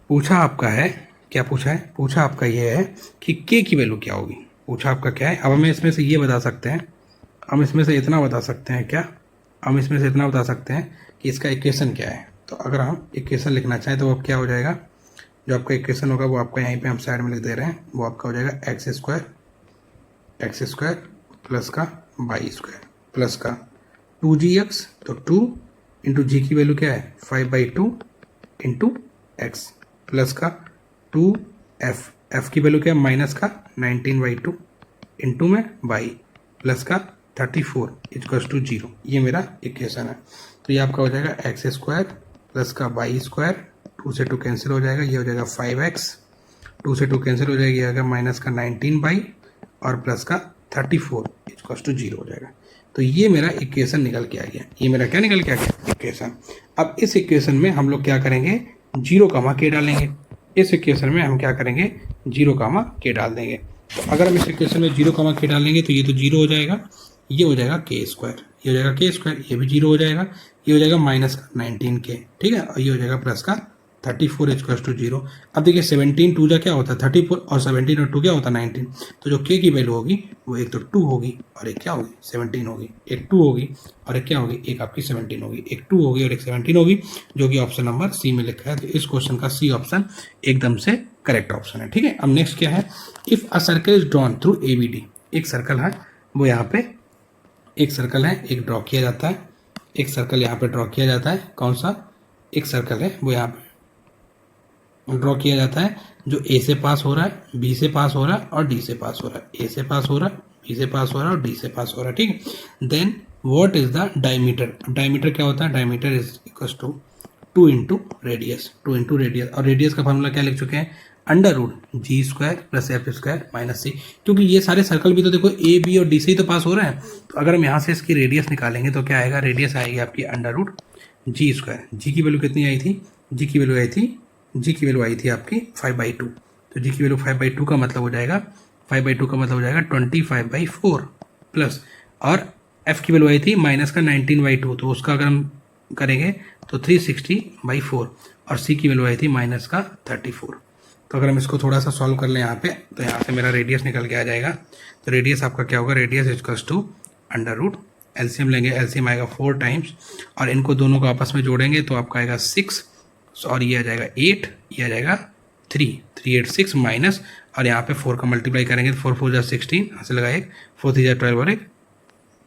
पूछा आपका है, क्या पूछा है, पूछा आपका ये है कि k की वैल्यू क्या होगी। पूछा आपका क्या है, अब हमें इसमें से ये बता सकते हैं, हम इसमें से इतना बता सकते हैं, क्या हम इसमें से इतना बता सकते हैं कि इसका इक्वेशन क्या है। तो अगर हम इक्वेशन लिखना चाहें तो अब क्या हो जाएगा, जो आपका इक्वेशन होगा वो आपका यहीं पे हम साइड में लिख दे रहे हैं, वो आपका हो जाएगा एक्स स्क्वायर प्लस का वाई स्क्वायर प्लस का 2gx, तो 2 इंटू जी की वैल्यू क्या है 5/2 इंटू एक्स प्लस का 2f, f की वैल्यू क्या है माइनस का 19/2 इंटू में y प्लस का 34 इक्वल्स टू 0। ये मेरा इक्वेशन है। तो ये आपका हो जाएगा एक्स स्क्वायर प्लस का वाई स्क्वायर, 2 से 2 कैंसिल हो जाएगा, ये हो जाएगा 5x, 2 से 2 कैंसिल हो जाएगा, ये आएगा माइनस का 19 और प्लस का 34 इक्वल्स टू 0 हो जाएगा। तो ये मेरा इक्वेशन निकल के आ गया। ये मेरा क्या निकल के आ गया, इक्वेशन। अब इस इक्वेशन में हम लोग क्या करेंगे, 0 कामा k डालेंगे। इस इक्वेशन में हम क्या करेंगे, 0 कामा k डाल देंगे। तो अगर हम इस इक्वेशन में 0 कामा k डालेंगे तो ये तो 0 हो जाएगा, ये हो जाएगा k स्क्वायर, ये हो जाएगा k स्क्वायर, ये भी 0 हो जाएगा, ये हो जाएगा माइनस का 19k। ठीक है, और ये हो जाएगा प्लस का 34 इक्वल्स टू 0। अब देखिए 17 2 जा क्या होता है 34 और 17 और 2 क्या होता है 19। तो जो k की वैल्यू होगी वो एक तो 2 होगी और एक क्या होगी 17 होगी, एक 2 होगी और एक क्या होगी, एक आपकी 17 होगी, एक 2 होगी और एक 17 होगी, जो कि ऑप्शन नंबर सी में लिखा है। तो इस क्वेश्चन का सी ऑप्शन एकदम से करेक्ट ऑप्शन है। ठीक है, अब नेक्स्ट क्या है, if a circle is drawn through ABD, एक सर्कल है वो यहाँ पे, एक सर्कल है, एक ड्रॉ किया जाता है, एक सर्कल यहाँ पे ड्रॉ किया जाता है, कौन सा, एक सर्कल है वो यहाँ पे ड्रॉ किया जाता है जो ए से पास हो रहा है, बी से पास हो रहा है और डी से पास हो रहा है, ए से पास हो रहा है, बी से पास हो रहा है और डी से पास हो रहा है। ठीक है, then what is the diameter. Diameter क्या होता है, diameter is equal to 2 into radius, 2 into radius. और रेडियस का फॉर्मूला क्या लिख चुके हैं, under root g square plus f square minus c. क्योंकि ये सारे सर्कल भी तो देखो ए बी और डी से ही तो पास हो रहे हैं, तो अगर हम यहाँ से इसकी रेडियस निकालेंगे तो क्या आएगा, रेडियस आएगी आपकी अंडर रूट जी स्क्वायर। जी की वैल्यू कितनी आई थी, जी की वैल्यू आई थी आपकी 5/2। तो जी की वैल्यू 5/2 का मतलब हो जाएगा 5/2 का मतलब हो जाएगा 25/4 प्लस, और एफ की वैल्यू आई थी माइनस का 19/2, तो उसका अगर हम करेंगे तो 360/4, और सी की वैल्यू आई थी माइनस का 34। तो अगर हम इसको थोड़ा सा सॉल्व कर लें यहाँ पे, तो यहाँ से मेरा रेडियस निकल के आ जाएगा। तो रेडियस आपका क्या होगा, radius equals to under root, LCM लेंगे, एलसीएम आएगा 4 टाइम्स, और इनको दोनों को आपस में जोड़ेंगे तो आपका आएगा 6, और ये आ जाएगा 8, ये आ जाएगा 386 माइनस, और यहाँ पे 4 का मल्टीप्लाई करेंगे तो 4 4 जा 16, यहाँ से लगा 1, 4 3 जा 12 और 1,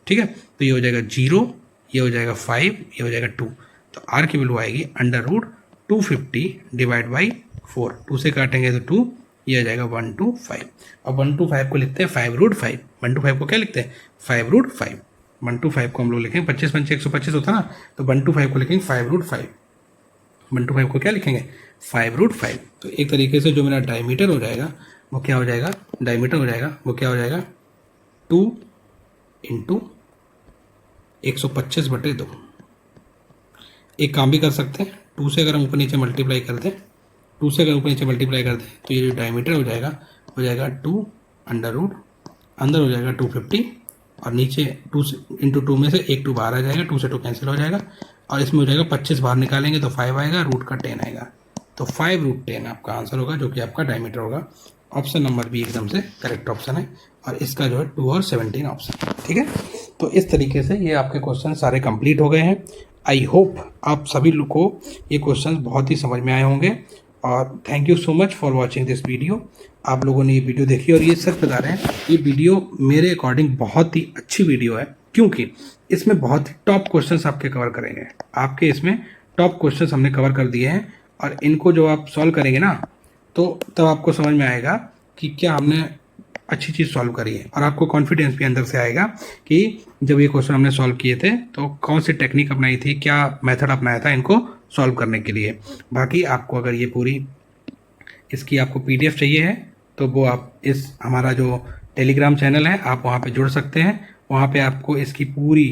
ठीक है। तो ये हो जाएगा 0, ये हो जाएगा 5, ये हो जाएगा 2। तो आर की वैल्यू आएगी अंडर रूट 250 डिवाइड बाई 4, 2 से काटेंगे तो 2, ये आ जाएगा 125। और 125 को लिखते हैं 5√5। 125 को क्या लिखते हैं, 5√5। 125 को हम लोग लिखेंगे 25 पंच 125 होता है ना, तो 125 को लिखेंगे 5√5। 125 को क्या लिखेंगे, 5√5। तो एक तरीके से जो मेरा डायमीटर हो जाएगा वो क्या हो जाएगा, डायमीटर हो जाएगा वो क्या हो जाएगा, 2 इंटू 125/2। एक काम भी कर सकते हैं, 2 से अगर हम ऊपर नीचे मल्टीप्लाई कर दें, 2 से अगर ऊपर नीचे मल्टीप्लाई कर दें तो ये जो डायमीटर हो जाएगा 2 अंडर रूट, अंदर हो जाएगा 250, और नीचे 2 इंटू 2 में से एक 2 बाहर आ जाएगा, 2 से 2 कैंसिल हो जाएगा, और इसमें हो जाएगा 25 बाहर निकालेंगे तो 5 आएगा, रूट का 10 आएगा। तो 5√10 आपका आंसर होगा, जो कि आपका डायमीटर होगा। ऑप्शन नंबर बी एकदम से करेक्ट ऑप्शन है, और इसका जो है 2 और 17 ऑप्शन, ठीक है। तो इस तरीके से ये आपके क्वेश्चन सारे कंप्लीट हो गए हैं। आई होप आप सभी लोग को ये क्वेश्चन बहुत ही समझ में आए होंगे, और thank you so much for watching this video. आप लोगों ने ये वीडियो देखी, और ये सच बता रहे हैं, ये वीडियो मेरे अकॉर्डिंग बहुत ही अच्छी वीडियो है, क्योंकि इसमें बहुत ही टॉप क्वेश्चंस आपके कवर करेंगे। आपके इसमें टॉप क्वेश्चंस हमने कवर कर दिए हैं, और इनको जो आप सॉल्व करेंगे ना, तो तब आपको समझ में आएगा कि क्या हमने अच्छी चीज़ सॉल्व करी है, और आपको कॉन्फिडेंस भी अंदर से आएगा कि जब ये क्वेश्चन हमने सॉल्व किए थे तो कौन सी टेक्निक अपनाई थी, क्या मेथड अपनाया था इनको सॉल्व करने के लिए। बाकी आपको अगर ये पूरी इसकी आपको पीडीएफ चाहिए है, तो वो आप इस हमारा जो टेलीग्राम चैनल है आप वहाँ पे जुड़ सकते हैं। वहाँ पे आपको इसकी पूरी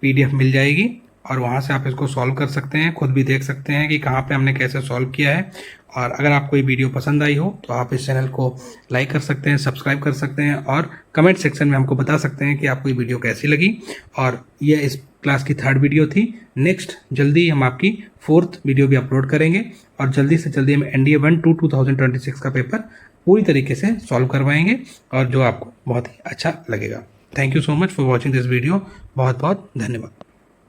पीडीएफ मिल जाएगी, और वहाँ से आप इसको सॉल्व कर सकते हैं, खुद भी देख सकते हैं कि कहाँ पे हमने कैसे सॉल्व किया है। और अगर आपको ये वीडियो पसंद आई हो तो आप इस चैनल को लाइक कर सकते हैं, सब्सक्राइब कर सकते हैं, और कमेंट सेक्शन में हमको बता सकते हैं कि आपको ये वीडियो कैसी लगी। और ये इस क्लास की 3rd वीडियो थी। नेक्स्ट जल्दी हम आपकी 4th वीडियो भी अपलोड करेंगे, और जल्दी से जल्दी हम NDA 1-2 2026 का पेपर पूरी तरीके से सॉल्व करवाएंगे, और जो आपको बहुत ही अच्छा लगेगा। Thank you so much for watching this video. बहुत बहुत धन्यवाद।